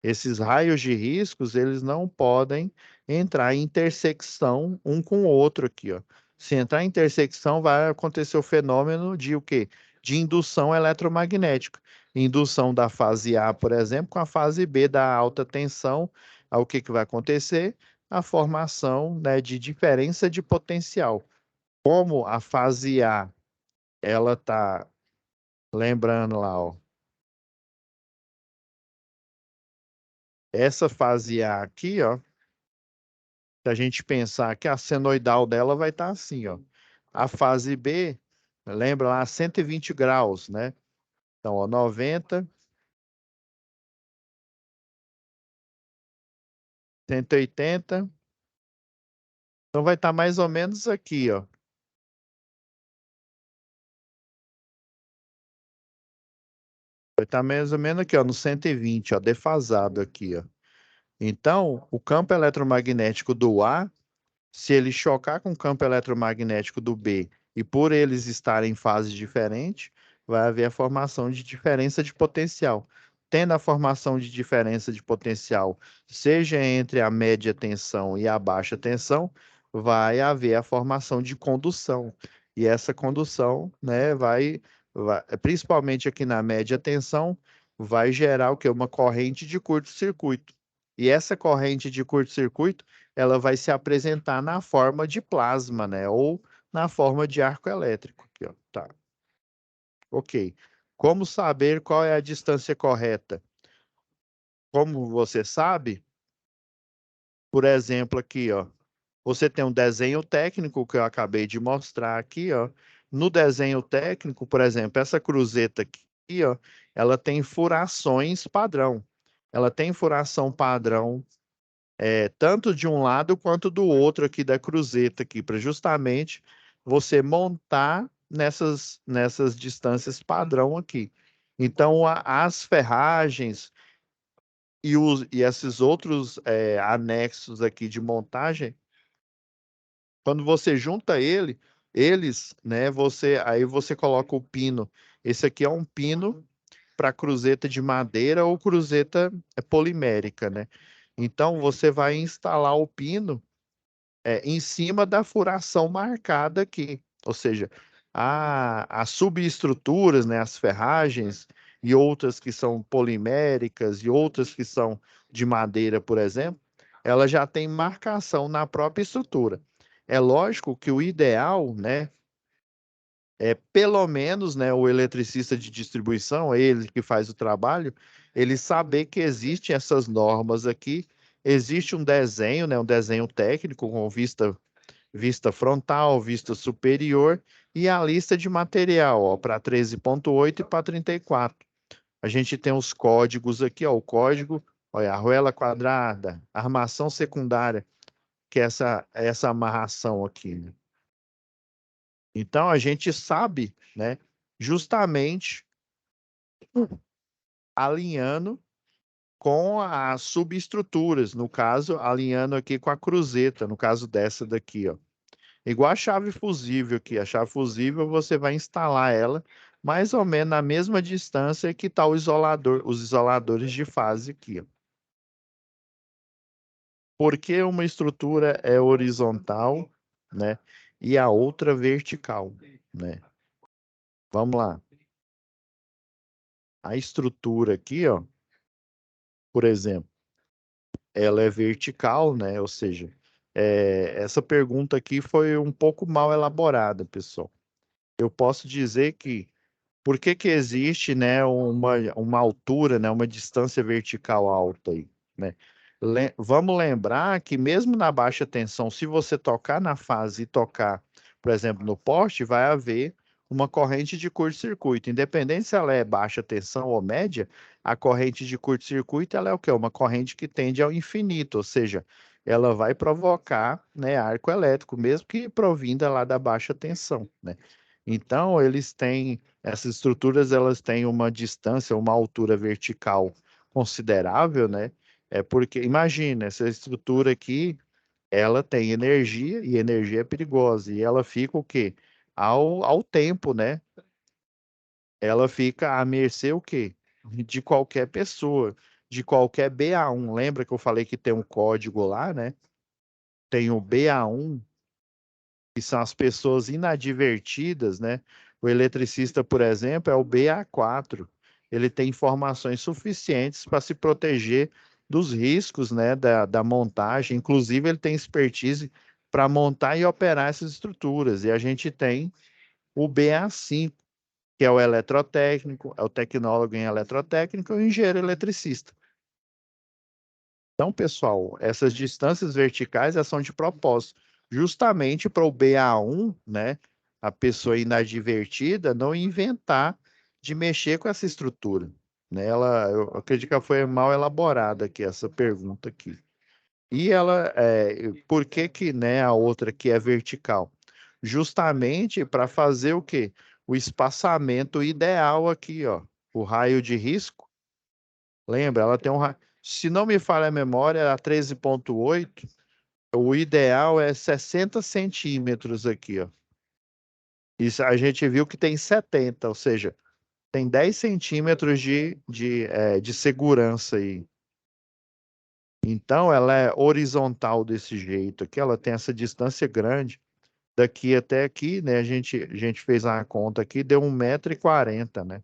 Esses raios de riscos, eles não podem entrar em intersecção um com o outro aqui, ó. Se entrar em intersecção, vai acontecer o fenômeno de o quê? De indução eletromagnética. Indução da fase A, por exemplo, com a fase B da alta tensão. Aí, o que que vai acontecer? A formação, né, de diferença de potencial. Como a fase A, ela tá, lembrando lá, ó, essa fase A aqui, ó, se a gente pensar que a senoidal dela vai estar assim, ó. A fase B, lembra lá, 120 graus, né? Então, ó, 90, 180. Então, vai estar mais ou menos aqui, ó. Vai estar mais ou menos aqui, ó, no 120, ó, defasado aqui, ó. Então, o campo eletromagnético do A, se ele chocar com o campo eletromagnético do B e por eles estarem em fases diferentes, vai haver a formação de diferença de potencial. Tendo a formação de diferença de potencial, seja entre a média tensão e a baixa tensão, vai haver a formação de condução. E essa condução, né, principalmente aqui na média tensão, vai gerar o quê? Uma corrente de curto-circuito. E essa corrente de curto-circuito ela vai se apresentar na forma de plasma, né? Ou na forma de arco elétrico. Aqui, ó. Tá. Ok. Como saber qual é a distância correta? Como você sabe, por exemplo, aqui, ó, você tem um desenho técnico que eu acabei de mostrar aqui, ó. No desenho técnico, por exemplo, essa cruzeta aqui, aqui, ó, ela tem furações padrão. Ela tem furação padrão tanto de um lado quanto do outro aqui da cruzeta aqui, para justamente você montar nessas distâncias padrão aqui. Então, as ferragens e esses outros anexos aqui de montagem, quando você junta eles, né, aí você coloca o pino. Esse aqui é um pino para cruzeta de madeira ou cruzeta polimérica, né? Então, você vai instalar o pino em cima da furação marcada aqui. Ou seja, as subestruturas, né, as ferragens e outras que são poliméricas e outras que são de madeira, por exemplo, ela já tem marcação na própria estrutura. É lógico que o ideal, né, pelo menos, né, o eletricista de distribuição, ele que faz o trabalho, ele saber que existem essas normas aqui, existe um desenho, né, um desenho técnico com vista frontal, vista superior e a lista de material, para 13.8 e para 34. A gente tem os códigos aqui, ó, o código, olha, arruela quadrada, armação secundária, que é essa amarração aqui, né? Então a gente sabe, né, justamente alinhando com as subestruturas, no caso, alinhando aqui com a cruzeta, no caso dessa daqui, ó. Igual a chave fusível aqui. A chave fusível você vai instalar ela mais ou menos na mesma distância que está o isolador, os isoladores de fase aqui, ó. Por que uma estrutura é horizontal, né? E a outra vertical, né? Vamos lá. A estrutura aqui, ó, por exemplo, ela é vertical, né? Ou seja, essa pergunta aqui foi um pouco mal elaborada, pessoal. Eu posso dizer que por que que existe, né, uma altura, né, uma distância vertical alta aí, né? Vamos lembrar que mesmo na baixa tensão, se você tocar na fase e tocar, por exemplo, no poste, vai haver uma corrente de curto-circuito. Independente se ela é baixa tensão ou média, a corrente de curto-circuito ela é o quê? Uma corrente que tende ao infinito, ou seja, ela vai provocar, né, arco elétrico, mesmo que provinda lá da baixa tensão, né? Então, essas estruturas elas têm uma distância, uma altura vertical considerável, né? É porque, imagina, essa estrutura aqui, ela tem energia e energia é perigosa. E ela fica o quê? Ao tempo, né? Ela fica à mercê o quê? De qualquer pessoa, de qualquer BA1. Lembra que eu falei que tem um código lá, né? Tem o BA1, que são as pessoas inadvertidas, né? O eletricista, por exemplo, é o BA4. Ele tem informações suficientes para se proteger dos riscos, né, da montagem. Inclusive, ele tem expertise para montar e operar essas estruturas. E a gente tem o BA5, que é o eletrotécnico, é o tecnólogo em eletrotécnica e o engenheiro eletricista. Então, pessoal, essas distâncias verticais elas são de propósito, justamente para o BA1, né, a pessoa inadvertida não inventar de mexer com essa estrutura, né? Eu acredito que ela foi mal elaborada aqui, essa pergunta aqui. E por que que, né, a outra aqui é vertical? Justamente para fazer o quê? O espaçamento ideal aqui, ó, o raio de risco. Lembra, ela tem se não me falha a memória, a 13.8, o ideal é 60 centímetros aqui, ó. Isso a gente viu que tem 70, ou seja, tem 10 centímetros de segurança aí. Então, ela é horizontal desse jeito aqui, ela tem essa distância grande. Daqui até aqui, né, a gente fez uma conta aqui, deu 1,40 m, né?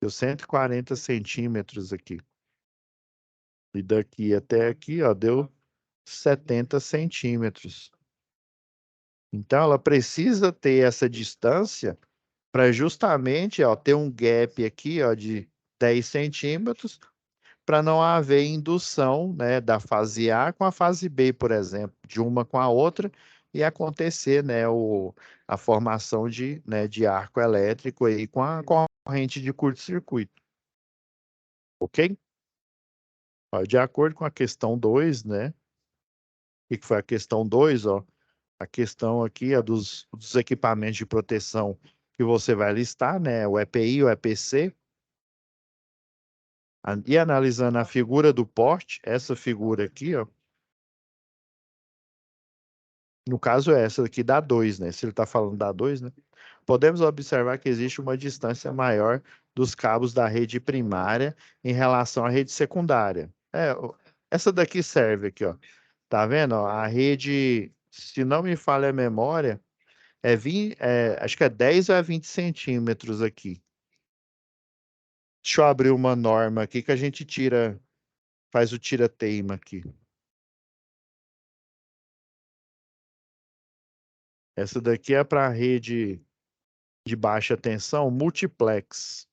Deu 140 centímetros aqui. E daqui até aqui, ó, deu 70 centímetros. Então, ela precisa ter essa distância para justamente, ó, ter um gap aqui, ó, de 10 centímetros, para não haver indução, né, da fase A com a fase B, por exemplo, de uma com a outra, e acontecer, né, a formação de arco elétrico aí com a corrente de curto-circuito, ok? Ó, de acordo com a questão 2, né? O que foi a questão 2, ó? A questão aqui é dos equipamentos de proteção que você vai listar, né? O EPI, o EPC, e analisando a figura do porte, essa figura aqui, ó, no caso é essa aqui da 2, né? Se ele está falando da 2, né? Podemos observar que existe uma distância maior dos cabos da rede primária em relação à rede secundária. Essa daqui serve aqui, ó. Tá vendo? Ó? A rede, se não me falha a memória, acho que é 10 a 20 centímetros aqui. Deixa eu abrir uma norma aqui que a gente faz o tira-teima aqui. Essa daqui é para a rede de baixa tensão multiplex.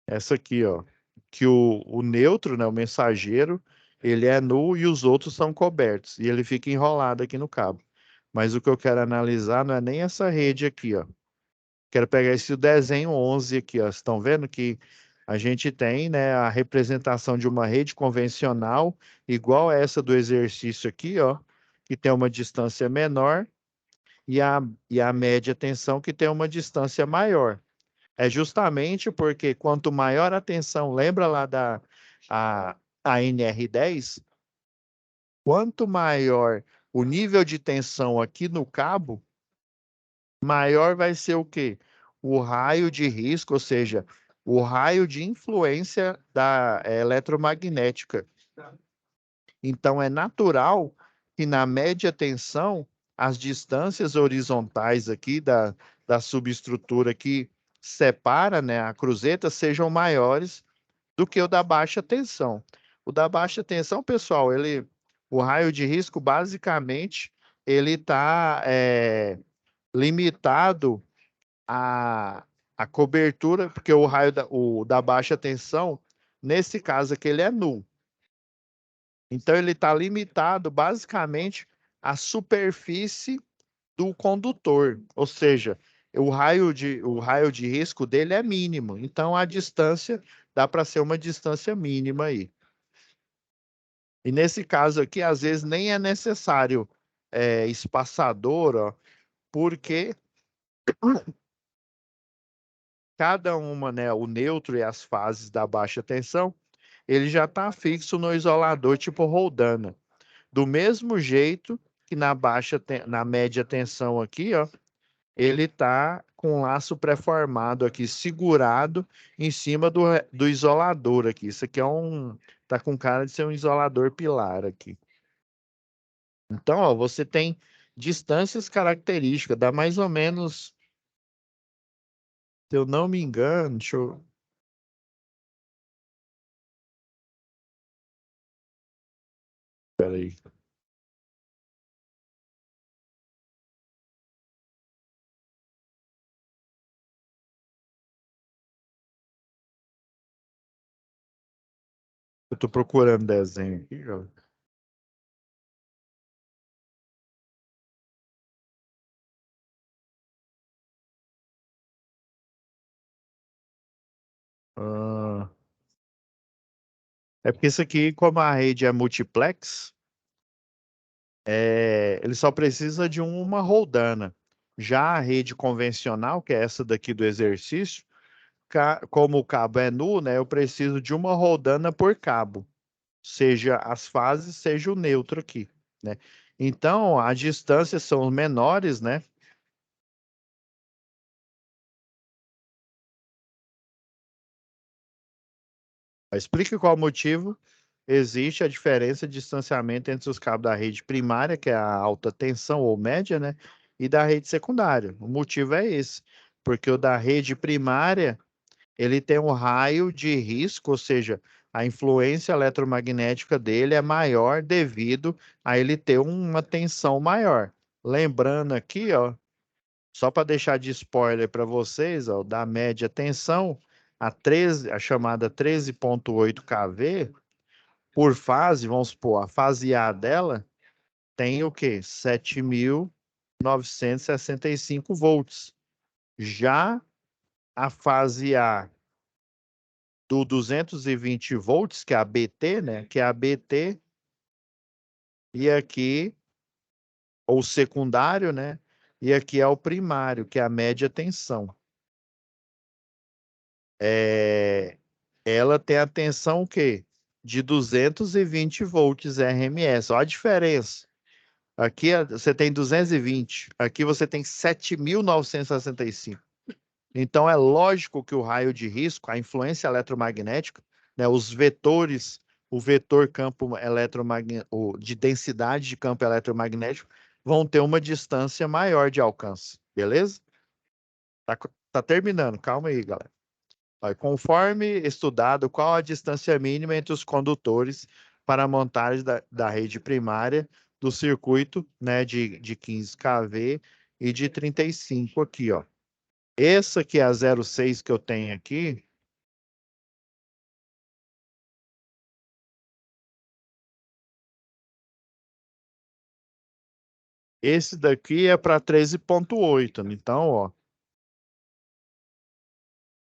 Essa aqui, ó, que o neutro, né, o mensageiro, ele é nu e os outros são cobertos, e ele fica enrolado aqui no cabo. Mas o que eu quero analisar não é nem essa rede aqui, ó. Quero pegar esse desenho 11 aqui, ó. Vocês estão vendo que a gente tem, né, a representação de uma rede convencional igual a essa do exercício aqui, ó, que tem uma distância menor e a média tensão que tem uma distância maior. É justamente porque quanto maior a tensão, lembra lá a, a NR10? Quanto maior o nível de tensão aqui no cabo, maior vai ser o quê? O raio de risco, ou seja, o raio de influência da eletromagnética. Então, é natural que na média tensão, as distâncias horizontais aqui da subestrutura que separa, né, a cruzeta sejam maiores do que o da baixa tensão. O da baixa tensão, pessoal, o raio de risco, basicamente, ele está limitado à cobertura, porque o da baixa tensão, nesse caso aqui, ele é nulo. Então, ele está limitado basicamente à superfície do condutor, ou seja, o raio de risco dele é mínimo. Então, a distância dá para ser uma distância mínima aí. E nesse caso aqui, às vezes nem é necessário espaçador, ó, porque cada uma, né, o neutro e as fases da baixa tensão, ele já está fixo no isolador tipo Roldana. Do mesmo jeito que na média tensão aqui, ó, ele está com um laço pré-formado aqui, segurado em cima do isolador aqui. Isso aqui tá com cara de ser um isolador pilar aqui. Então, ó, você tem distâncias características, dá mais ou menos, se eu não me engano, deixa eu. Peraí. Eu tô procurando desenho aqui, ó. Ah, é porque isso aqui, como a rede é multiplex, ele só precisa de uma roldana. Já a rede convencional, que é essa daqui do exercício, como o cabo é nu, né, eu preciso de uma roldana por cabo, seja as fases, seja o neutro aqui, né? Então, as distâncias são menores, né? Explique qual motivo existe a diferença de distanciamento entre os cabos da rede primária, que é a alta tensão ou média, né? E da rede secundária. O motivo é esse, porque o da rede primária, ele tem um raio de risco, ou seja, a influência eletromagnética dele é maior devido a ele ter uma tensão maior. Lembrando aqui, ó, só para deixar de spoiler para vocês, ó, da média tensão, a chamada 13,8 kV, por fase, vamos supor, a fase A dela tem o quê? 7.965 volts. Já a fase A do 220 volts, que é a BT, né? Que é a BT, e aqui, ou secundário, né? E aqui é o primário, que é a média tensão. Ela tem a tensão o quê? De 220 volts RMS. Olha a diferença. Aqui você tem 220, aqui você tem 7.965. Então é lógico que o raio de risco, a influência eletromagnética, né, os vetores, o vetor campo eletromagnético, de densidade de campo eletromagnético, vão ter uma distância maior de alcance, beleza? Tá terminando, calma aí, galera. Olha, conforme estudado, qual a distância mínima entre os condutores para a montagem da rede primária do circuito, né, de 15 kV e de 35 aqui, ó. Essa aqui é a 0,6 que eu tenho aqui. Esse daqui é para 13,8. Então, ó,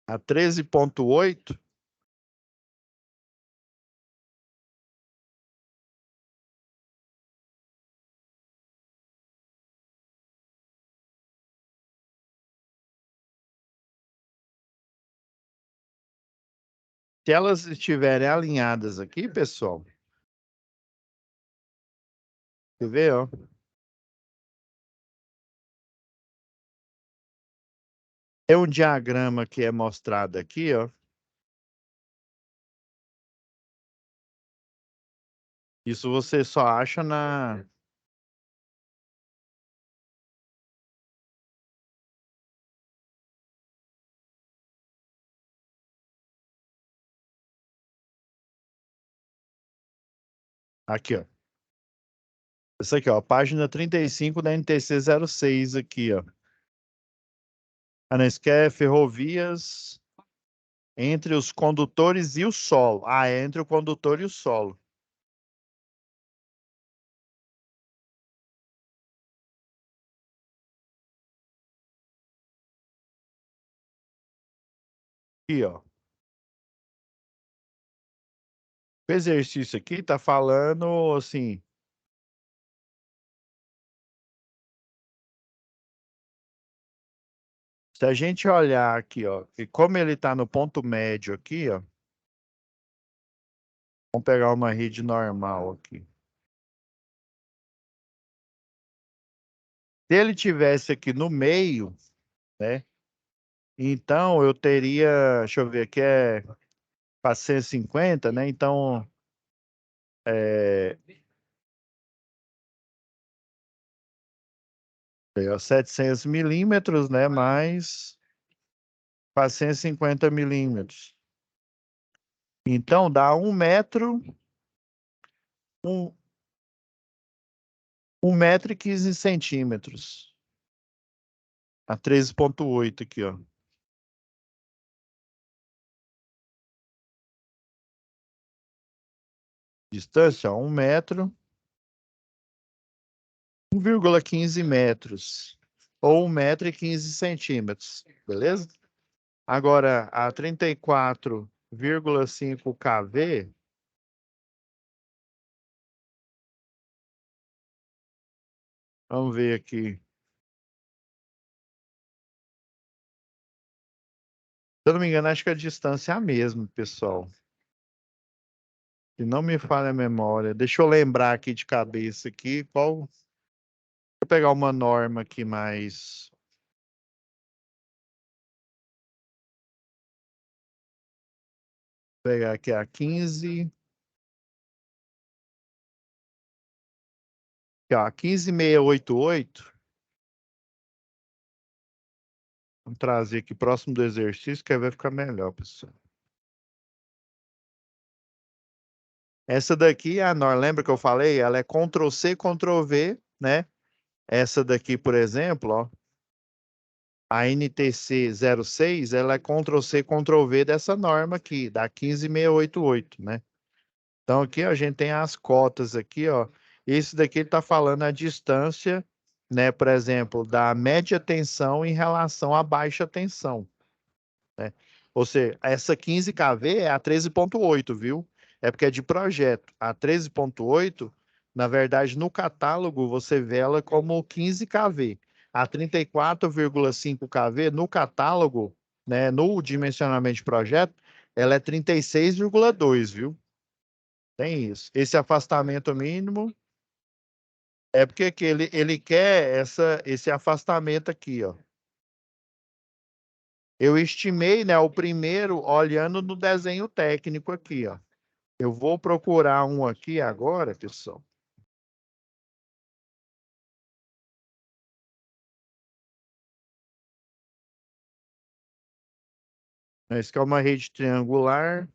a 13,8, se elas estiverem alinhadas aqui, pessoal, você vê, ó. É um diagrama que é mostrado aqui, ó. Isso você só acha na... Aqui, ó. Isso aqui, ó, página 35 da NTC 06 aqui, ó. A NSQE ferrovias entre os condutores e o solo. Ah, é entre o condutor e o solo. Aqui, ó. O exercício aqui tá falando assim, se a gente olhar aqui, ó, e como ele tá no ponto médio aqui, ó, vamos pegar uma rede normal aqui. Se ele tivesse aqui no meio, né? Então eu teria, deixa eu ver, aqui é para 150, né? Então é, 700 milímetros, né? Mais 450 milímetros. Então dá 1 metro, um, 1 metro e 15 centímetros. A 13,8 aqui, ó. Distância, ó, 1 metro, 1,15 metros. Ou 1 metro e 15 centímetros. Beleza? Agora, a 34,5 kV, vamos ver aqui. Se eu não me engano, acho que a distância é a mesma, pessoal. Se não me falha a memória. Deixa eu lembrar aqui de cabeça aqui. Qual... Deixa eu pegar uma norma aqui mais... Vou pegar aqui a 15... Aqui, ó, 15.688. Vamos trazer aqui próximo do exercício, que aí vai ficar melhor, pessoal. Essa daqui é a norma. Lembra que eu falei? Ela é Ctrl+C, Ctrl+V, né? Essa daqui, por exemplo, ó, a NTC 06, ela é Ctrl+C, Ctrl+V dessa norma aqui, da 15.688, né? Então aqui ó, a gente tem as cotas aqui, ó. Esse daqui ele está falando a distância, né, por exemplo, da média tensão em relação à baixa tensão, né? Ou seja, essa 15 kV é a 13.8, viu? É porque é de projeto. A 13.8, na verdade, no catálogo você vê ela como 15 kV. A 34,5 kV no catálogo, né, no dimensionamento de projeto, ela é 36,2, viu? Tem isso. Esse afastamento mínimo é porque que ele quer esse afastamento aqui, ó. Eu estimei, né, o primeiro olhando no desenho técnico aqui, ó. Eu vou procurar um aqui agora, pessoal. Esse aqui é uma rede triangular.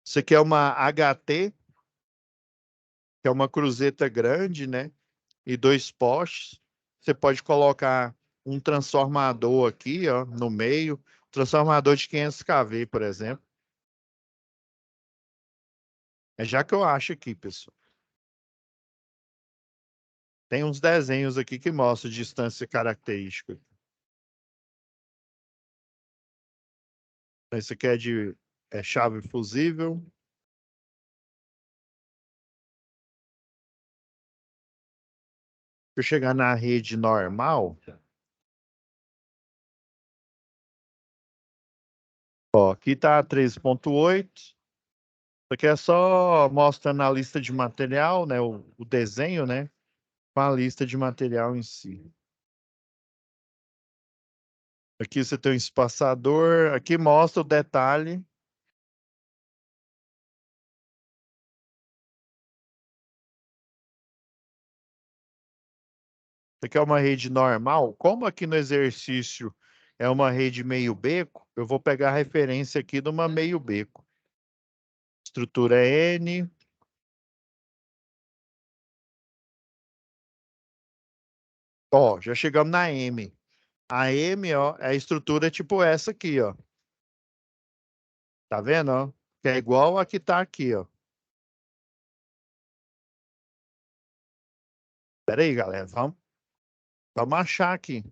Isso aqui é uma HT, que é uma cruzeta grande, né? E dois postes. Você pode colocar um transformador aqui, ó, no meio. Transformador de 500 kV, por exemplo. É já que eu acho aqui, pessoal. Tem uns desenhos aqui que mostram distância característica. Esse aqui é de chave fusível. Se eu chegar na rede normal, ó, aqui tá 13.8. Isso aqui é só mostrando a lista de material, né? O desenho, né? Com a lista de material em si. Aqui você tem um espaçador. Aqui mostra o detalhe. Isso aqui é uma rede normal. Como aqui no exercício é uma rede meio beco, eu vou pegar a referência aqui de uma meio beco. Estrutura N. Ó, já chegamos na M. A M, ó, é a estrutura tipo essa aqui, ó. Tá vendo, ó? Que é igual a que tá aqui, ó. Pera aí, galera. Vamos achar aqui.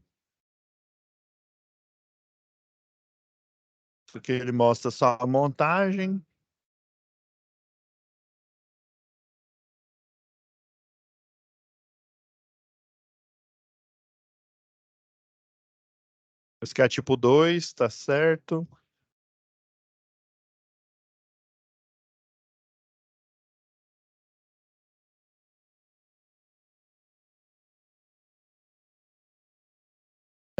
Isso aqui ele mostra só a montagem. Esse aqui é tipo 2, tá certo.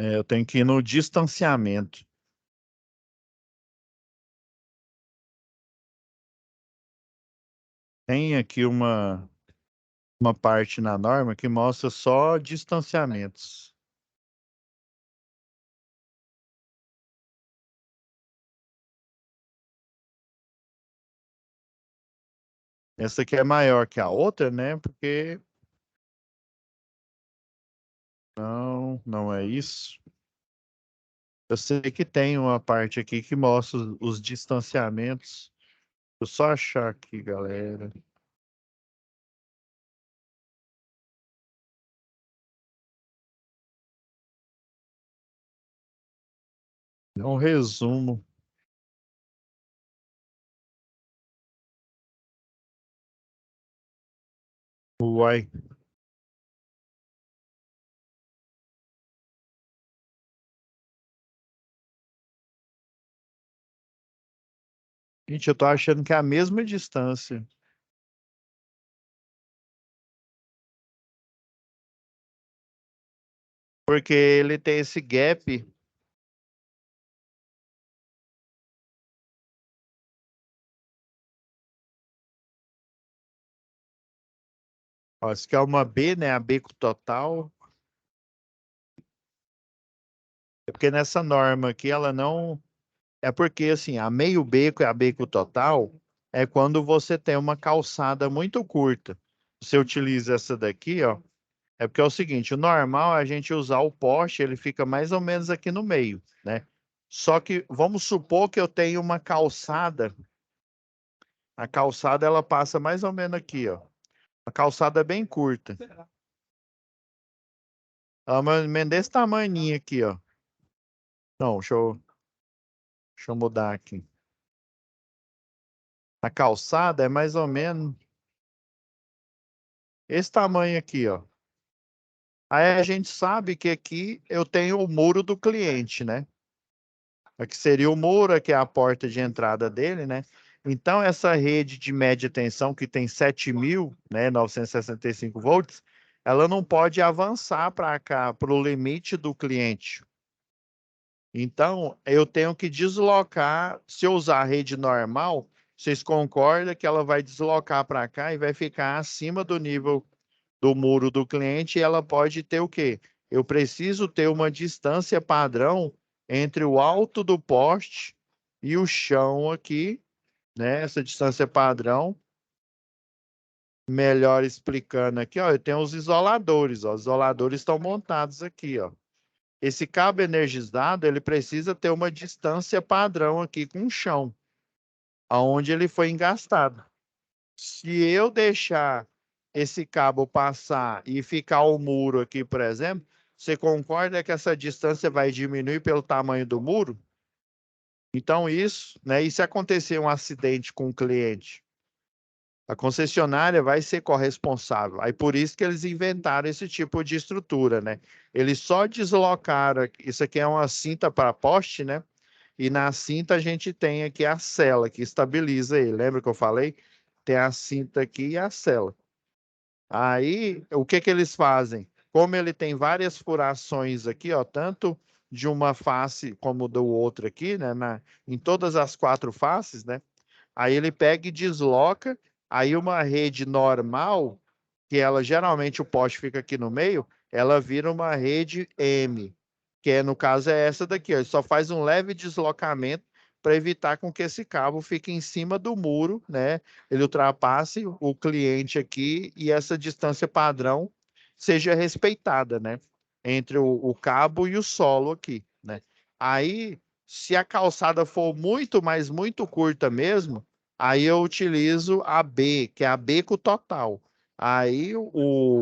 Eu tenho que ir no distanciamento. Tem aqui uma parte na norma que mostra só distanciamentos. Essa aqui é maior que a outra, né? Porque não é isso. Eu sei que tem uma parte aqui que mostra os distanciamentos. Deixa eu só achar aqui, galera. É um resumo. Uai. Gente, eu tô achando que é a mesma distância. Porque ele tem esse gap. Ó, isso aqui é uma B, né? A B com total. É porque nessa norma aqui, ela não. É porque, assim, a meio beco e a beco total é quando você tem uma calçada muito curta. Você utiliza essa daqui, ó. É porque é o seguinte, o normal é a gente usar o poste, ele fica mais ou menos aqui no meio, né? Só que vamos supor que eu tenho uma calçada A calçada, ela passa mais ou menos aqui, ó. A calçada é bem curta. Ela é mais ou menos desse tamanhinho aqui, ó. Não, deixa eu mudar aqui. A calçada é mais ou menos esse tamanho aqui, ó. Aí a gente sabe que aqui eu tenho o muro do cliente, né? Aqui seria o muro, aqui é a porta de entrada dele, né? Então, essa rede de média tensão, que tem 7.000, né, 965 volts, ela não pode avançar para cá, para o limite do cliente. Então, eu tenho que deslocar. Se eu usar a rede normal, vocês concordam que ela vai deslocar para cá e vai ficar acima do nível do muro do cliente, e ela pode ter o quê? Eu preciso ter uma distância padrão entre o alto do poste e o chão aqui, né? Essa distância padrão. Melhor explicando aqui, ó, eu tenho os isoladores, ó. Os isoladores estão montados aqui, ó. Esse cabo energizado, ele precisa ter uma distância padrão aqui com o chão, aonde ele foi engastado. Se eu deixar esse cabo passar e ficar o muro aqui, por exemplo, você concorda que essa distância vai diminuir pelo tamanho do muro? Então, isso, né? E se acontecer um acidente com o cliente? A concessionária vai ser corresponsável. Aí por isso que eles inventaram esse tipo de estrutura, né? Eles só deslocaram. Isso aqui é uma cinta para poste, né? E na cinta a gente tem aqui a sela que estabiliza ele. Lembra que eu falei? Tem a cinta aqui e a sela. Aí, o que que eles fazem? Como ele tem várias furações aqui, ó, tanto de uma face como do outro aqui, né, em todas as quatro faces, né? Aí ele pega e desloca, aí uma rede normal, que ela geralmente o poste fica aqui no meio, ela vira uma rede M, que no caso é essa daqui, ó. Ele só faz um leve deslocamento para evitar com que esse cabo fique em cima do muro, né? Ele ultrapasse o cliente aqui e essa distância padrão seja respeitada, né? Entre o cabo e o solo aqui, né? Aí, se a calçada for muito, mas muito curta mesmo, aí eu utilizo a B, que é a beco total. Aí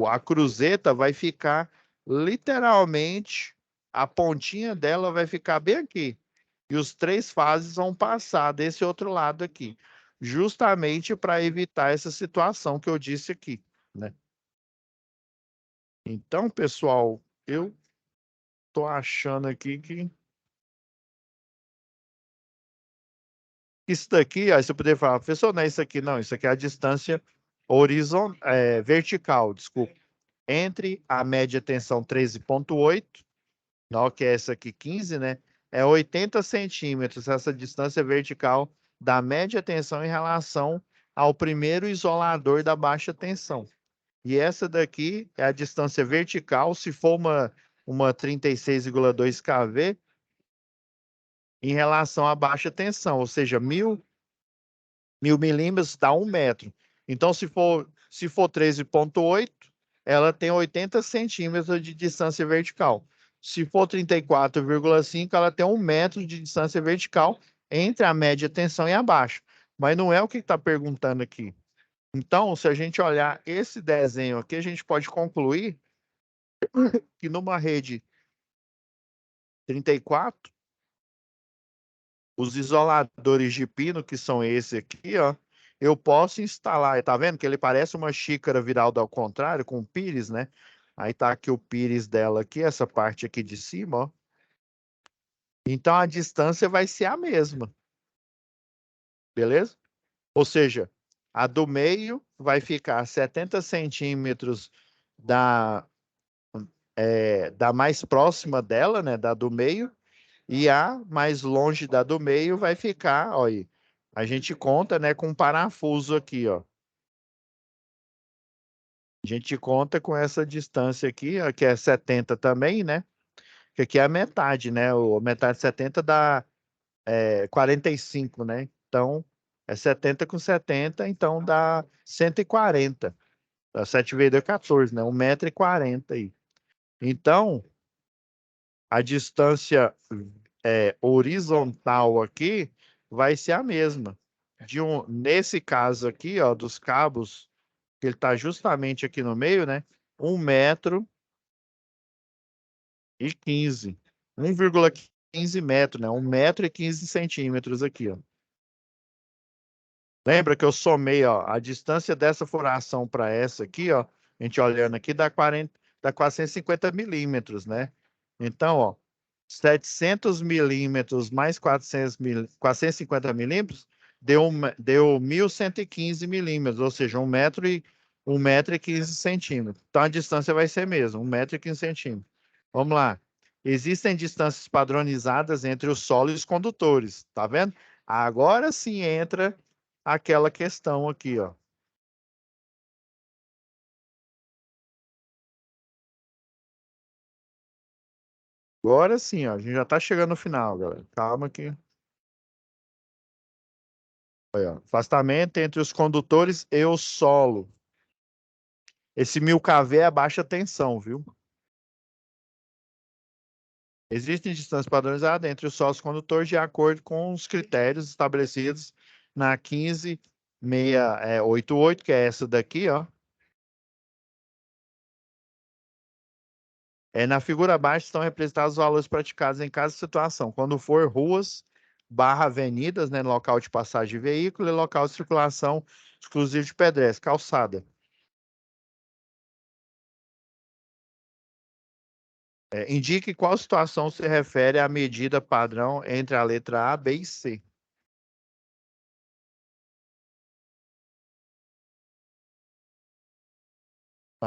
a cruzeta vai ficar literalmente, a pontinha dela vai ficar bem aqui. E os três fases vão passar desse outro lado aqui, justamente para evitar essa situação que eu disse aqui, né? Então, pessoal, eu tô achando aqui que isso daqui, aí você poderia falar, professor, não é isso aqui, não, isso aqui é a distância vertical, desculpa, entre a média tensão 13,8, não, que é essa aqui 15, né? É 80 centímetros essa distância vertical da média tensão em relação ao primeiro isolador da baixa tensão. E essa daqui é a distância vertical, se for uma 36,2 kV, em relação à baixa tensão, ou seja, 1.000 milímetros dá 1 metro. Então, se for 13,8, ela tem 80 centímetros de distância vertical. Se for 34,5, ela tem 1 metro de distância vertical entre a média tensão e a baixa. Mas não é o que está perguntando aqui. Então, se a gente olhar esse desenho aqui, a gente pode concluir que numa rede 34, os isoladores de pino, que são esse aqui, ó, eu posso instalar. Tá vendo que ele parece uma xícara virada ao contrário, com o pires, né? Aí tá aqui o pires dela aqui, essa parte aqui de cima, ó. Então a distância vai ser a mesma, beleza? Ou seja, a do meio vai ficar 70 centímetros da, da mais próxima dela, né? Da do meio, e a mais longe da do meio vai ficar, ó, aí. A gente conta, né, com um parafuso aqui, ó. A gente conta com essa distância aqui, ó, que é 70 também, né? Que aqui é a metade, né? O metade de 70 dá 45, né? Então, é 70 com 70, então dá 140. Dá 7 vezes 2, 14, né? 1,40 m aí. Então, a distância horizontal aqui vai ser a mesma. nesse caso aqui, ó, dos cabos, que ele está justamente aqui no meio, né? 1,15 m. 1,15 metro, né? 1,15 m aqui, ó. Lembra que eu somei, ó, a distância dessa furação para essa aqui, ó, a gente olhando aqui, dá 450 milímetros, né? Então, ó, 700 milímetros mais 450 milímetros deu 1.115 milímetros, ou seja, 1,15 m. Então, a distância vai ser mesmo, 1,15 m. Vamos lá. Existem distâncias padronizadas entre o solo e os condutores, tá vendo? Agora sim entra aquela questão aqui, ó. Agora sim, ó, a gente já tá chegando no final, galera. Calma aqui. Aí, ó. Afastamento entre os condutores e o solo. Esse 1000 kV é a baixa tensão, viu? Existem distâncias padronizadas entre os solos condutores de acordo com os critérios estabelecidos na 15688, que é essa daqui, ó. Na figura abaixo estão representados os valores praticados em cada situação. Quando for ruas, avenidas, né, local de passagem de veículo e local de circulação exclusivo de pedestre, calçada. Indique qual situação se refere à medida padrão entre a letra A, B e C.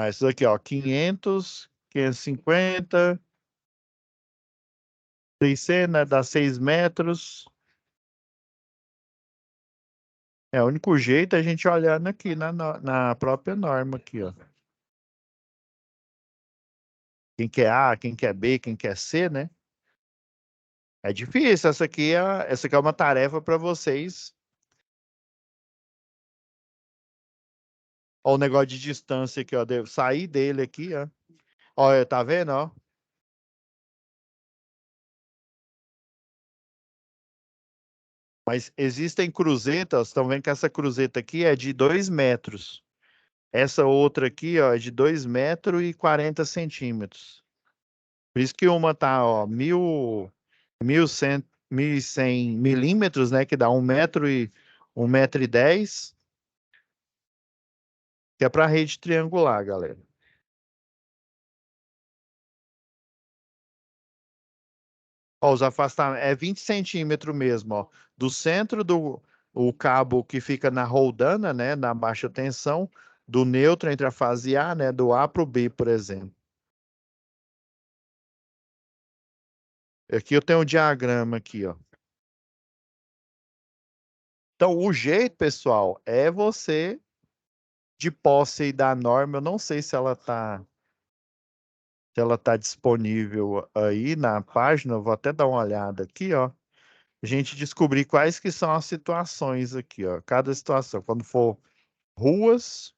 Isso aqui, ó, 500, 550, 600, né, dá 6 metros. O único jeito é a gente olhando aqui na própria norma aqui, ó. Quem quer A, quem quer B, quem quer C, né? É difícil, essa aqui é uma tarefa para vocês. Ó, o negócio de distância aqui, ó, devo sair dele aqui, ó. Olha, tá vendo, ó? Mas existem cruzetas, estão vendo que essa cruzeta aqui é de 2 metros. Essa outra aqui, ó, é de 2,40 m. Por isso que uma tá, ó, 1.100 milímetros, né, que dá 1,10 m, que é para rede triangular, galera. Ó, os afastamentos é 20 centímetros mesmo, ó. Do centro do o cabo que fica na roldana, né, na baixa tensão, do neutro entre a fase A, né, do A para o B, por exemplo. Aqui eu tenho um diagrama aqui, ó. Então, o jeito, pessoal, é você de posse aí da norma, eu não sei se ela tá disponível aí na página, eu vou até dar uma olhada aqui, ó. A gente descobrir quais que são as situações aqui, ó. Cada situação, quando for ruas,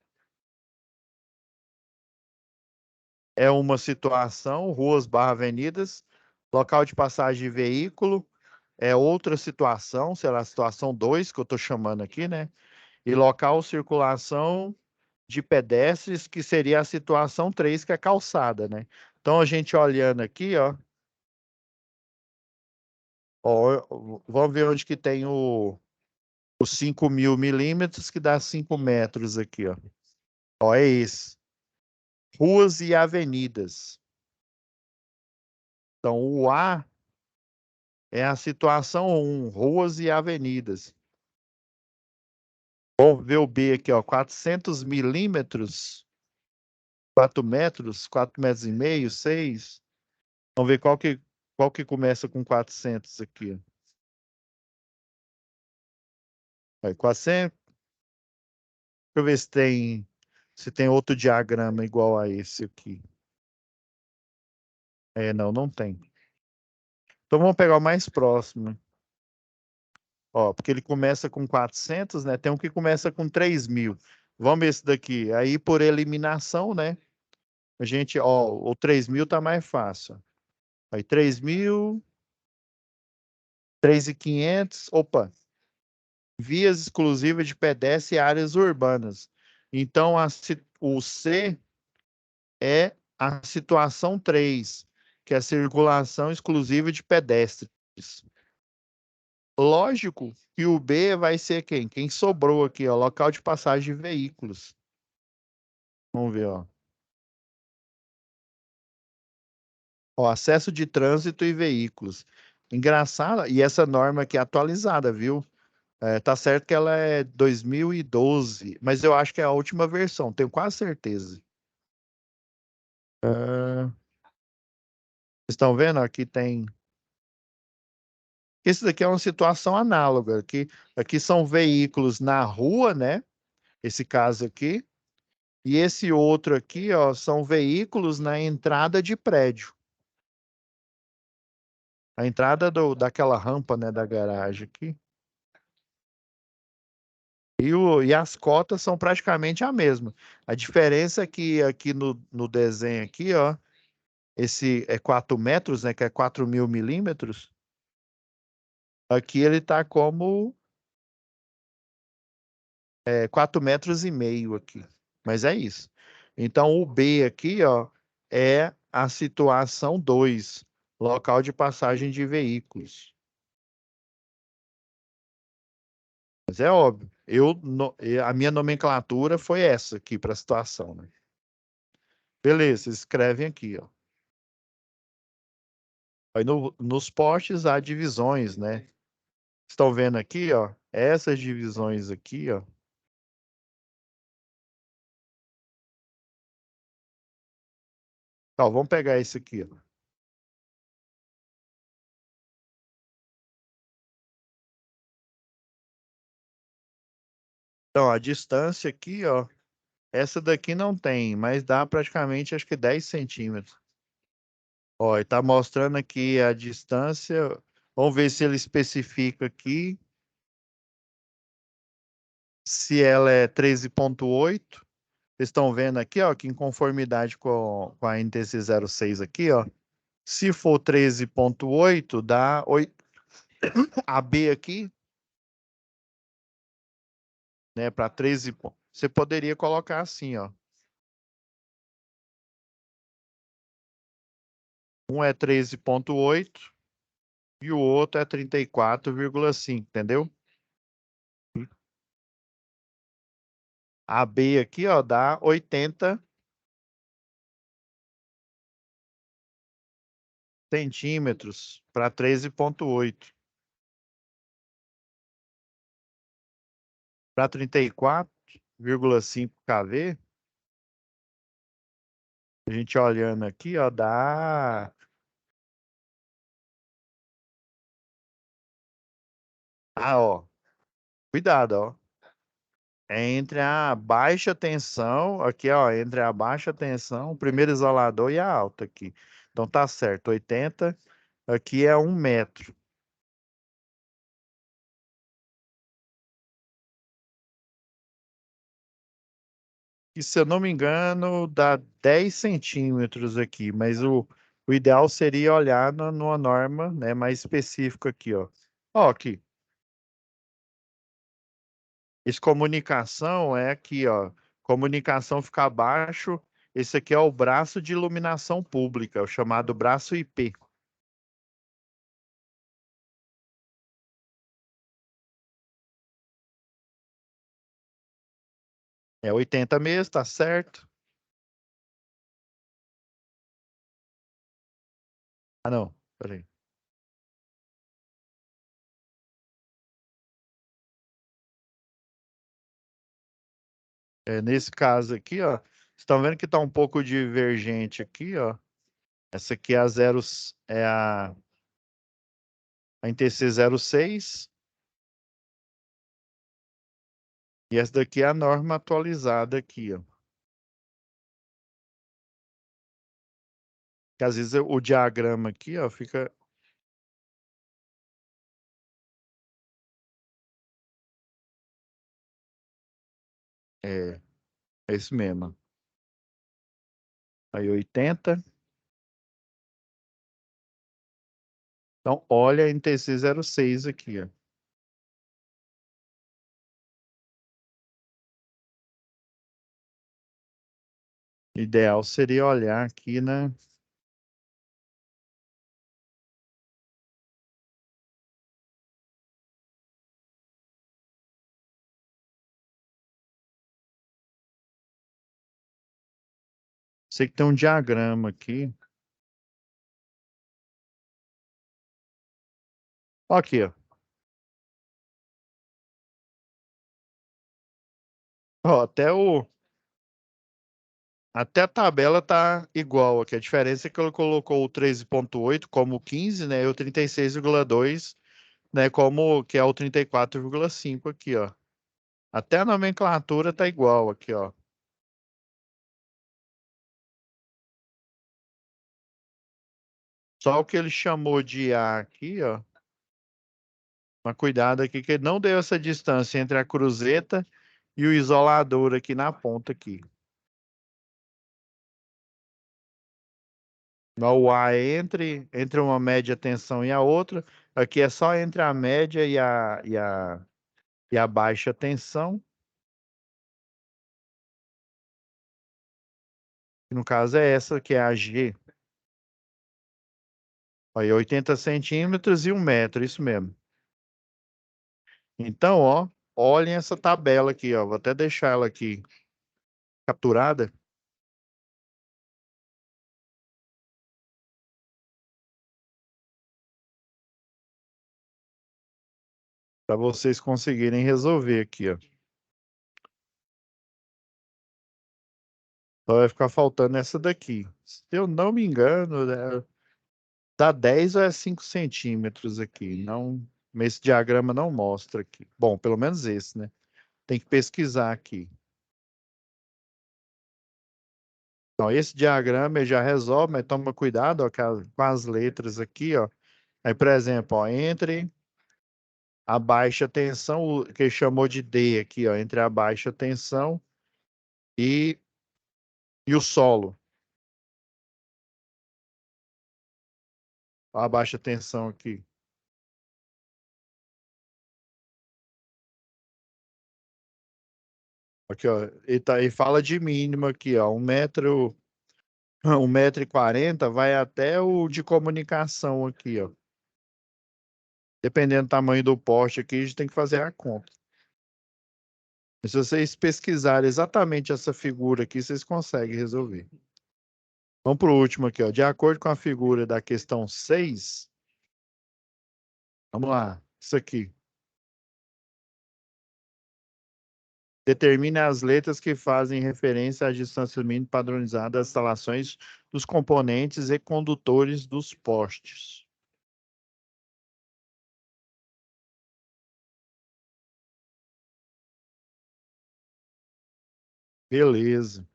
é uma situação, ruas barra avenidas, local de passagem de veículo, é outra situação, será a situação 2 que eu estou chamando aqui, né? E local circulação de pedestres, que seria a situação 3 que é calçada, né? Então, a gente olhando aqui, ó, vamos ver onde que tem os 5.000 milímetros, que dá 5 metros aqui, ó. Ó, é esse. Ruas e avenidas. Então, o A é a situação 1, ruas e avenidas. Vamos ver o B aqui, ó, 400 milímetros, 4 metros, 4,5 metros, 6. Vamos ver qual que começa com 400 aqui, ó. Aí, 400. Deixa eu ver se tem outro diagrama igual a esse aqui. Não, não tem. Então vamos pegar o mais próximo. Ó, porque ele começa com 400, né? Tem um que começa com 3.000. Vamos ver esse daqui. Aí, por eliminação, né? A gente, ó, o 3.000 tá mais fácil. Aí, 3.000, 3.500. Opa, vias exclusivas de pedestre e áreas urbanas. Então, o C é a situação 3, que é a circulação exclusiva de pedestres. Lógico que o B vai ser quem? Quem sobrou aqui, ó, local de passagem de veículos. Vamos ver, ó. Ó, acesso de trânsito e veículos. Engraçado, e essa norma aqui é atualizada, viu? É, tá certo que ela é 2012, mas eu acho que é a última versão, tenho quase certeza. Ah, estão vendo? Aqui tem. Esse daqui é uma situação análoga. Aqui são veículos na rua, né? Esse caso aqui. E esse outro aqui, ó, são veículos na entrada de prédio. A entrada daquela rampa, né, da garagem aqui. E as cotas são praticamente a mesma. A diferença é que aqui no desenho aqui, ó, esse é 4 metros, né, que é 4.000 milímetros. Aqui ele está como 4 metros e meio aqui. Mas é isso. Então, o B aqui, ó, é a situação 2, local de passagem de veículos. Mas é óbvio, a minha nomenclatura foi essa aqui para a situação, né? Beleza, vocês escrevem aqui, ó. Aí nos postes há divisões, né? Estão vendo aqui, ó? Essas divisões aqui, ó. Ó, vamos pegar esse aqui, ó. Então, a distância aqui, ó, essa daqui não tem, mas dá praticamente, acho que 10 centímetros. Ó, e tá mostrando aqui a distância. Vamos ver se ele especifica aqui. Se ela é 13,8. Vocês estão vendo aqui, ó, que em conformidade com a NTC 06 aqui, ó. Se for 13,8, dá 8. A B aqui, né, para 13. Você poderia colocar assim, ó. Um é 13,8 e o outro é 34,5, entendeu? A B aqui, ó, dá 80 centímetros para 13,8. Para 34,5 kV, a gente olhando aqui, ó, dá. Ah, ó, cuidado, ó. É entre a baixa tensão, aqui, ó, entre a baixa tensão, o primeiro isolador e a alta aqui. Então tá certo, 80, aqui é 1 metro. E se eu não me engano, dá 10 centímetros aqui, mas o ideal seria olhar numa norma, né, mais específica aqui, ó. Ó, aqui. Esse comunicação é aqui, ó. Comunicação fica abaixo. Esse aqui é o braço de iluminação pública, o chamado braço IP. É 80 mesmo, tá certo? Ah, não. Peraí. É, nesse caso aqui, ó. Vocês estão vendo que tá um pouco divergente aqui, ó. Essa aqui é a NTC 06 e essa daqui é a norma atualizada aqui, ó. Que às vezes o diagrama aqui, ó, fica. É, é esse mesmo. Aí 80. Então, olha a NTC 06 aqui, ó. Ideal seria olhar aqui, né? Sei que tem um diagrama aqui. Ó, aqui, ó. Ó, até a tabela tá igual aqui. A diferença é que ele colocou o 13,8 como 15, né? E o 36,2, né? Como que é o 34,5 aqui, ó. Até a nomenclatura tá igual aqui, ó. Só o que ele chamou de A aqui, ó. Mas cuidado aqui que ele não deu essa distância entre a cruzeta e o isolador aqui na ponta aqui. O A é entre uma média tensão e a outra. Aqui é só entre a média e a baixa tensão. Que no caso é essa, que é a G. Aí 80 centímetros e 1 metro, isso mesmo. Então, ó, olhem essa tabela aqui, ó. Vou até deixar ela aqui capturada para vocês conseguirem resolver aqui, ó. Só vai ficar faltando essa daqui. Se eu não me engano, dá 10 ou é 5 centímetros aqui. Não, esse diagrama não mostra aqui. Bom, pelo menos esse, né? Tem que pesquisar aqui. Então, esse diagrama ele já resolve, mas toma cuidado, ó, com as letras aqui, ó. Aí, por exemplo, ó, entre a baixa tensão, o que ele chamou de D aqui, ó, entre a baixa tensão e, e o solo. Ó, a baixa tensão aqui. Aqui, ó, ele fala de mínimo aqui, ó, 1 metro, 1,40 m vai até o de comunicação aqui, ó. Dependendo do tamanho do poste aqui, a gente tem que fazer a conta. E se vocês pesquisarem exatamente essa figura aqui, vocês conseguem resolver. Vamos para o último aqui, ó. De acordo com a figura da questão 6, vamos lá, isso aqui. Determine as letras que fazem referência à distância mínima padronizada das instalações dos componentes e condutores dos postes. Beleza.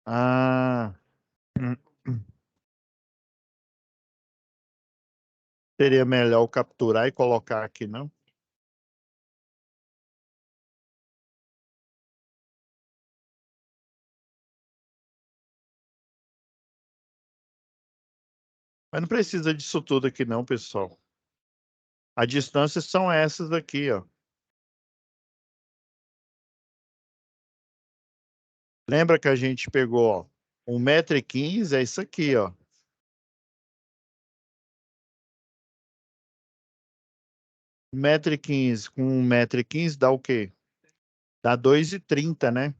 Ah, hum, seria melhor capturar e colocar aqui, não? Mas não precisa disso tudo aqui, não, pessoal. As distâncias são essas aqui, ó. Lembra que a gente pegou, ó, 1,15 m é isso aqui, ó. 1,15 m com 1,15 m dá o quê? Dá 2,30, né?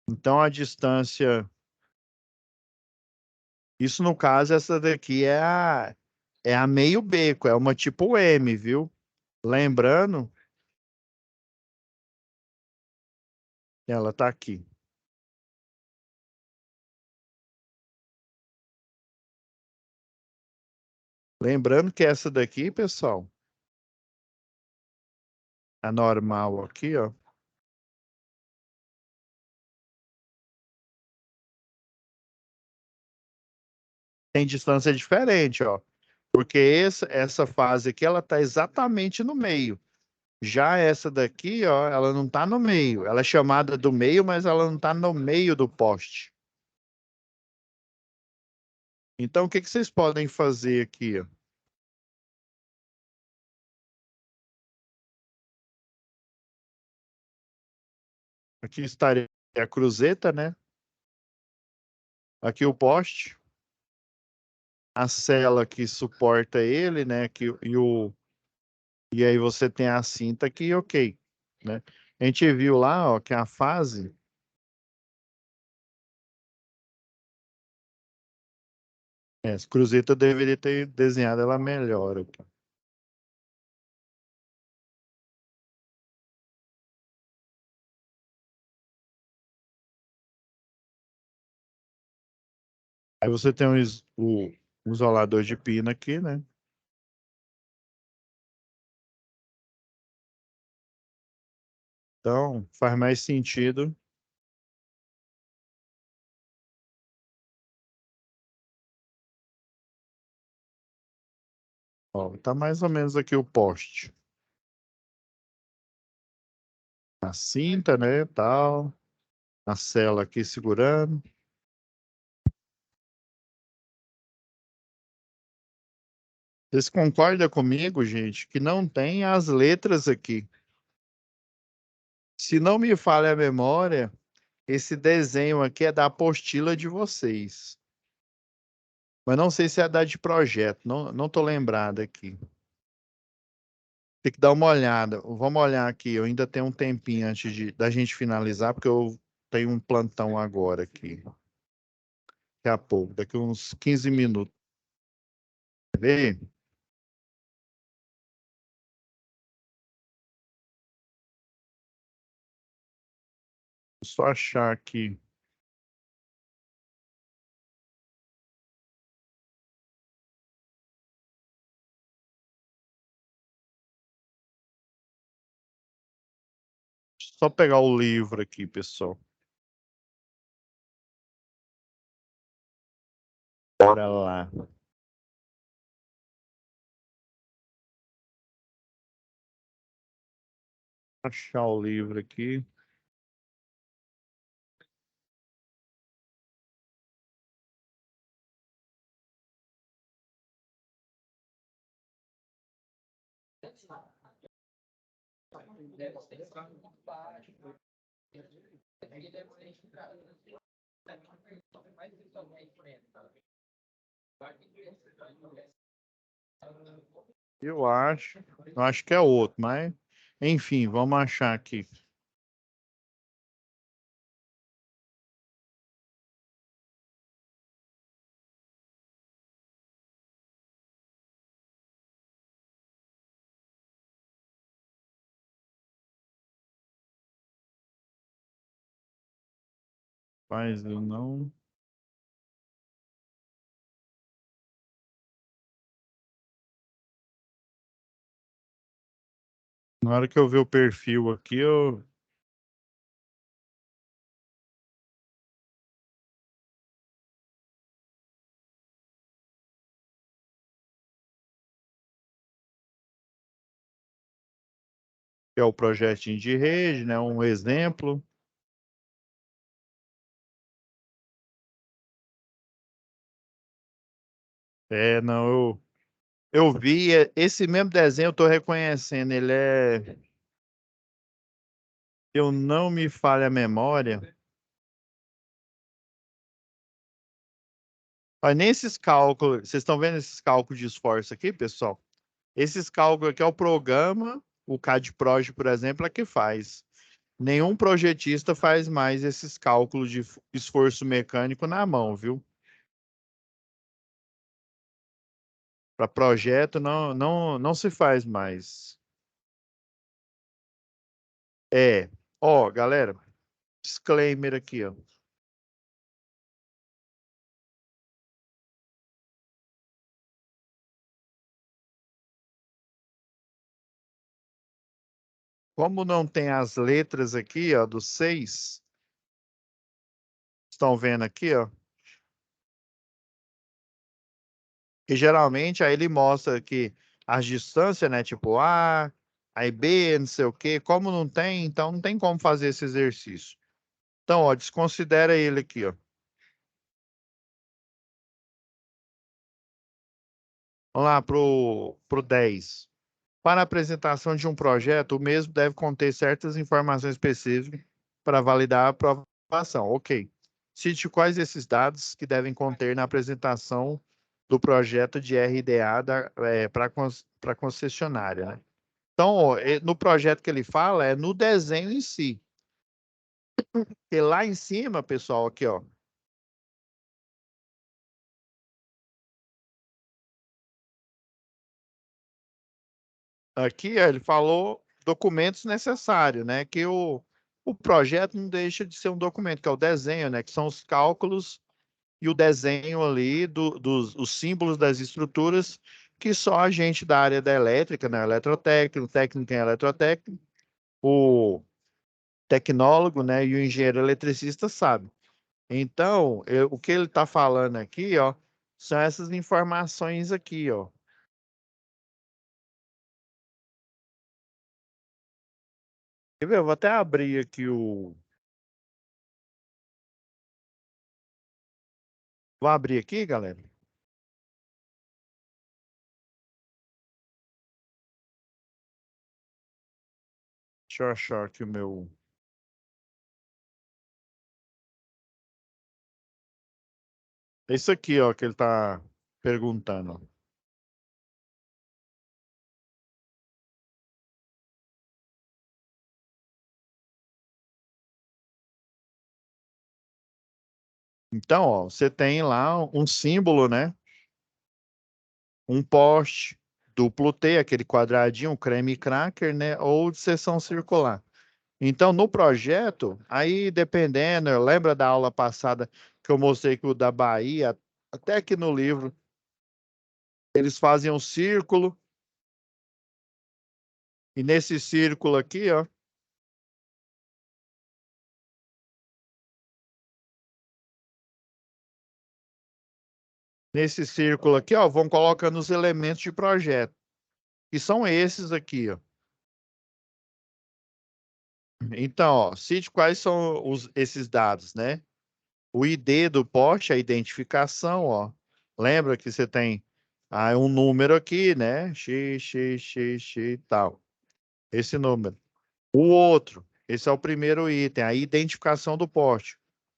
Então a distância. Isso no caso, essa daqui é a meio beco, é uma tipo M, viu? Lembrando, ela tá aqui. Lembrando que essa daqui, pessoal, a normal aqui, ó, tem distância diferente, ó. Porque essa fase aqui, ela tá exatamente no meio. Já essa daqui, ó, ela não tá no meio. Ela é chamada do meio, mas ela não tá no meio do poste. Então, o que que vocês podem fazer aqui, ó? Aqui estaria a cruzeta, né? Aqui o poste, a cela que suporta ele, né? E aí você tem a cinta aqui, ok, né? A gente viu lá, ó, que a fase, essa cruzeta deveria ter desenhado ela melhor aqui. Aí você tem o isolador de pino aqui, né? Então, faz mais sentido. Ó, tá mais ou menos aqui o poste. A cinta, né, tal. A cela aqui segurando. Vocês concordam comigo, gente, que não tem as letras aqui? Se não me falha a memória, esse desenho aqui é da apostila de vocês. Mas não sei se é da de projeto. Não tô lembrado aqui. Tem que dar uma olhada. Vamos olhar aqui. Eu ainda tenho um tempinho antes da gente finalizar, porque eu tenho um plantão agora aqui. Daqui a pouco, daqui uns 15 minutos. Quer ver? Só achar aqui. Só pegar o livro aqui, pessoal. Bora lá. Achar o livro aqui. Eu acho que é outro, mas enfim, vamos achar aqui. Mas eu não. Na hora que eu ver o perfil aqui, que é o projetinho de rede, né? Um exemplo. É, não, eu vi esse mesmo desenho, eu tô reconhecendo. Ele é. Eu não me falha a memória. Olha, nesses cálculos, vocês estão vendo esses cálculos de esforço aqui, pessoal? Esses cálculos aqui é o programa, o CAD-PROJ, por exemplo, é que faz. Nenhum projetista faz mais esses cálculos de esforço mecânico na mão, viu? Para projeto não se faz mais. É, ó, galera, disclaimer aqui, ó. Como não tem as letras aqui, ó, do 6, estão vendo aqui, ó? E geralmente aí ele mostra que as distâncias, né, tipo A, aí B, não sei o quê. Como não tem, então não tem como fazer esse exercício. Então, ó, desconsidera ele aqui, ó. Vamos lá pro 10. Para a apresentação de um projeto, o mesmo deve conter certas informações específicas para validar a aprovação. Ok. Cite quais esses dados que devem conter na apresentação do projeto de RDA para a concessionária, né? Então, ó, no projeto que ele fala, é no desenho em si. E lá em cima, pessoal, aqui, ó. Aqui, ó, ele falou documentos necessários, né? Que o projeto não deixa de ser um documento, que é o desenho, né? Que são os cálculos e o desenho ali dos os símbolos das estruturas que só a gente da área da elétrica, né? Eletrotécnico, técnico em eletrotécnico, o tecnólogo, né? E o engenheiro eletricista sabe. Então, o que ele está falando aqui, ó, são essas informações aqui, ó. Quer ver? Eu vou até abrir aqui o. Vou abrir aqui, galera. Deixa eu achar aqui o meu. Esse aqui, ó, que ele está perguntando. Então, ó, você tem lá um símbolo, né? Um poste duplo T, aquele quadradinho, creme cracker, né? Ou de seção circular. Então, no projeto, aí dependendo, lembra da aula passada que eu mostrei que o da Bahia, até aqui no livro, eles fazem um círculo, e nesse círculo aqui, ó, nesse círculo aqui, ó, vão colocando os elementos de projeto, que são esses aqui, ó. Então, ó, cite quais são esses dados, né? O ID do poste, a identificação, ó. Lembra que você tem um número aqui, né? X, e tal. Esse número. O outro, esse é o primeiro item, a identificação do poste.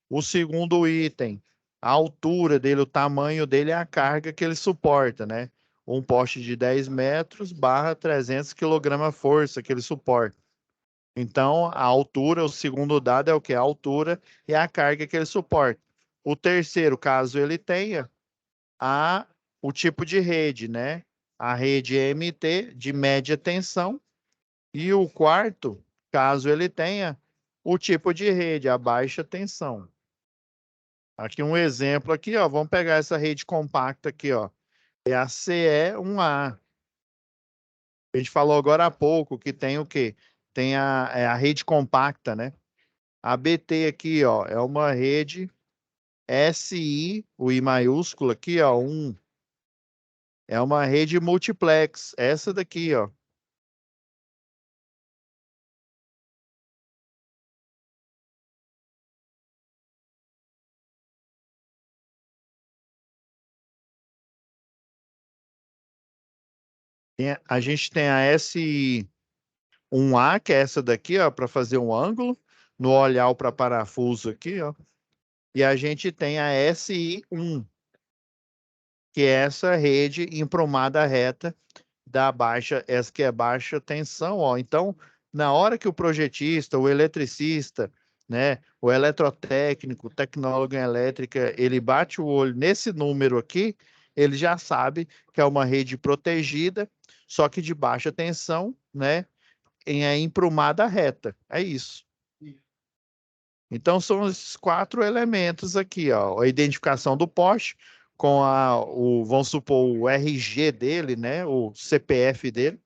O segundo item, a altura dele, o tamanho dele é a carga que ele suporta, né? Um poste de 10 metros barra 300 kg força que ele suporta. Então, a altura, o segundo dado é o que? A altura e a carga que ele suporta. O terceiro, caso ele tenha, a, o tipo de rede, né? A rede MT de média tensão. E o quarto, caso ele tenha, o tipo de rede, a baixa tensão. Aqui um exemplo aqui, ó. Vamos pegar essa rede compacta aqui, ó. É a CE1A. A gente falou agora há pouco que tem o quê? Tem a rede compacta, né? A BT aqui, ó, é uma rede SI, o I maiúsculo aqui, ó, é uma rede multiplex. Essa daqui, ó. A gente tem a SI1A, que é essa daqui, ó, para fazer um ângulo no olhar para parafuso aqui, ó. E a gente tem a SI1, que é essa rede emprumada reta essa que é baixa tensão, ó. Então, na hora que o projetista, o eletricista, né, o eletrotécnico, o tecnólogo em elétrica, ele bate o olho nesse número aqui, ele já sabe que é uma rede protegida, só que de baixa tensão, né, em emprumada reta. É isso. Então, são esses quatro elementos aqui, ó. A identificação do poste com vamos supor, o RG dele, né? O CPF dele.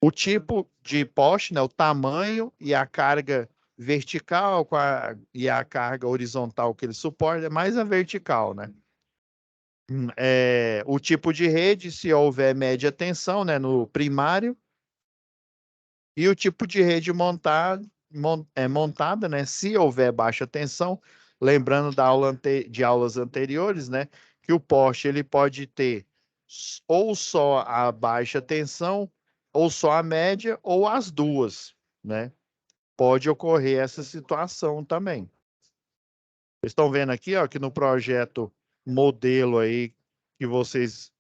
O tipo de poste, né? O tamanho e a carga vertical e a carga horizontal que ele suporta, é mais a vertical, né? O tipo de rede, se houver média tensão, né? No primário. E o tipo de rede montada, né? Se houver baixa tensão, lembrando de aulas anteriores, né? Que o poste ele pode ter ou só a baixa tensão, ou só a média, ou as duas, né? pode ocorrer essa situação também. Vocês estão vendo aqui, ó, que no projeto modelo aí que vocês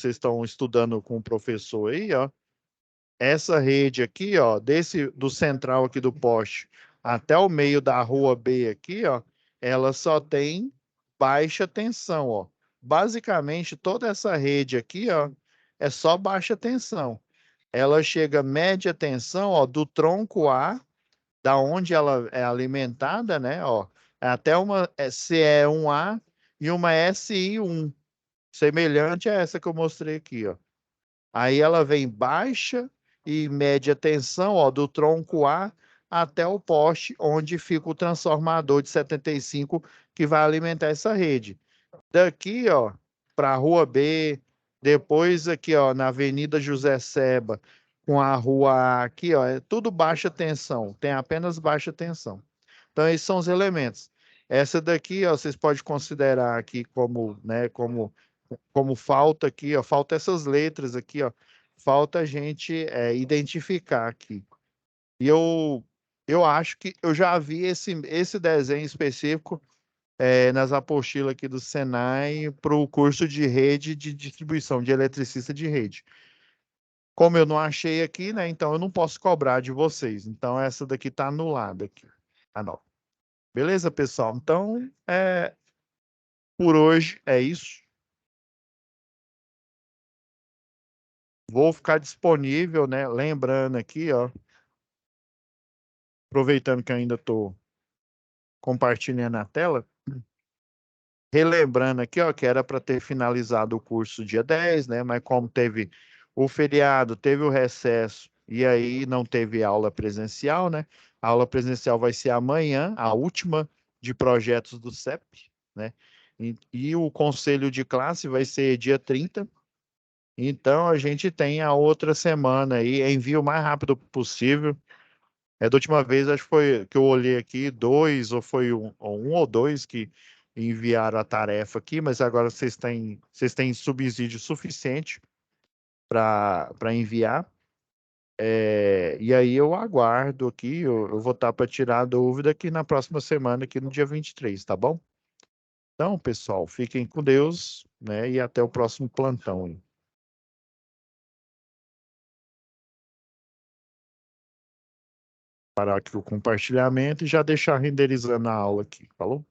estão estudando com o professor aí, ó, essa rede aqui, ó, do central aqui do poste até o meio da rua B aqui, ó, ela só tem baixa tensão, ó. Basicamente, toda essa rede aqui, ó, é só baixa tensão. Ela chega média tensão, ó, do tronco A, da onde ela é alimentada, né, ó, até uma CE1A e uma SI1, semelhante a essa que eu mostrei aqui, ó. Aí ela vem baixa e média tensão, ó, do tronco A até o poste onde fica o transformador de 75 que vai alimentar essa rede. Daqui, ó, para a Rua B, depois aqui, ó, na Avenida José Seba, com a Rua A aqui, ó, é tudo baixa tensão, tem apenas baixa tensão. Então, esses são os elementos. Essa daqui, ó, vocês podem considerar aqui como, né, como falta aqui, ó, falta essas letras aqui, ó, falta a gente identificar aqui. E eu acho que eu já vi esse desenho específico nas apostilas aqui do Senai para o curso de rede de distribuição de eletricista de rede. Como eu não achei aqui, né, então eu não posso cobrar de vocês. Então essa daqui está anulada aqui. Ah, não. Beleza, pessoal? Então, por hoje é isso. Vou ficar disponível, né? Lembrando aqui, ó, aproveitando que eu ainda estou compartilhando a tela, relembrando aqui, ó, que era para ter finalizado o curso dia 10, né? Mas como teve o feriado, teve o recesso e aí não teve aula presencial, né? A aula presencial vai ser amanhã, a última de projetos do CEP, né? E o conselho de classe vai ser dia 30. Então a gente tem a outra semana aí, envio o mais rápido possível. Da última vez, acho que foi que eu olhei aqui, dois, ou foi um ou dois que enviaram a tarefa aqui, mas agora vocês têm subsídio suficiente para enviar. E aí eu aguardo aqui, eu vou estar para tirar a dúvida aqui na próxima semana, aqui no dia 23, tá bom? Então, pessoal, fiquem com Deus, né? E até o próximo plantão, hein? Parar aqui o compartilhamento e já deixar renderizando a aula aqui, falou?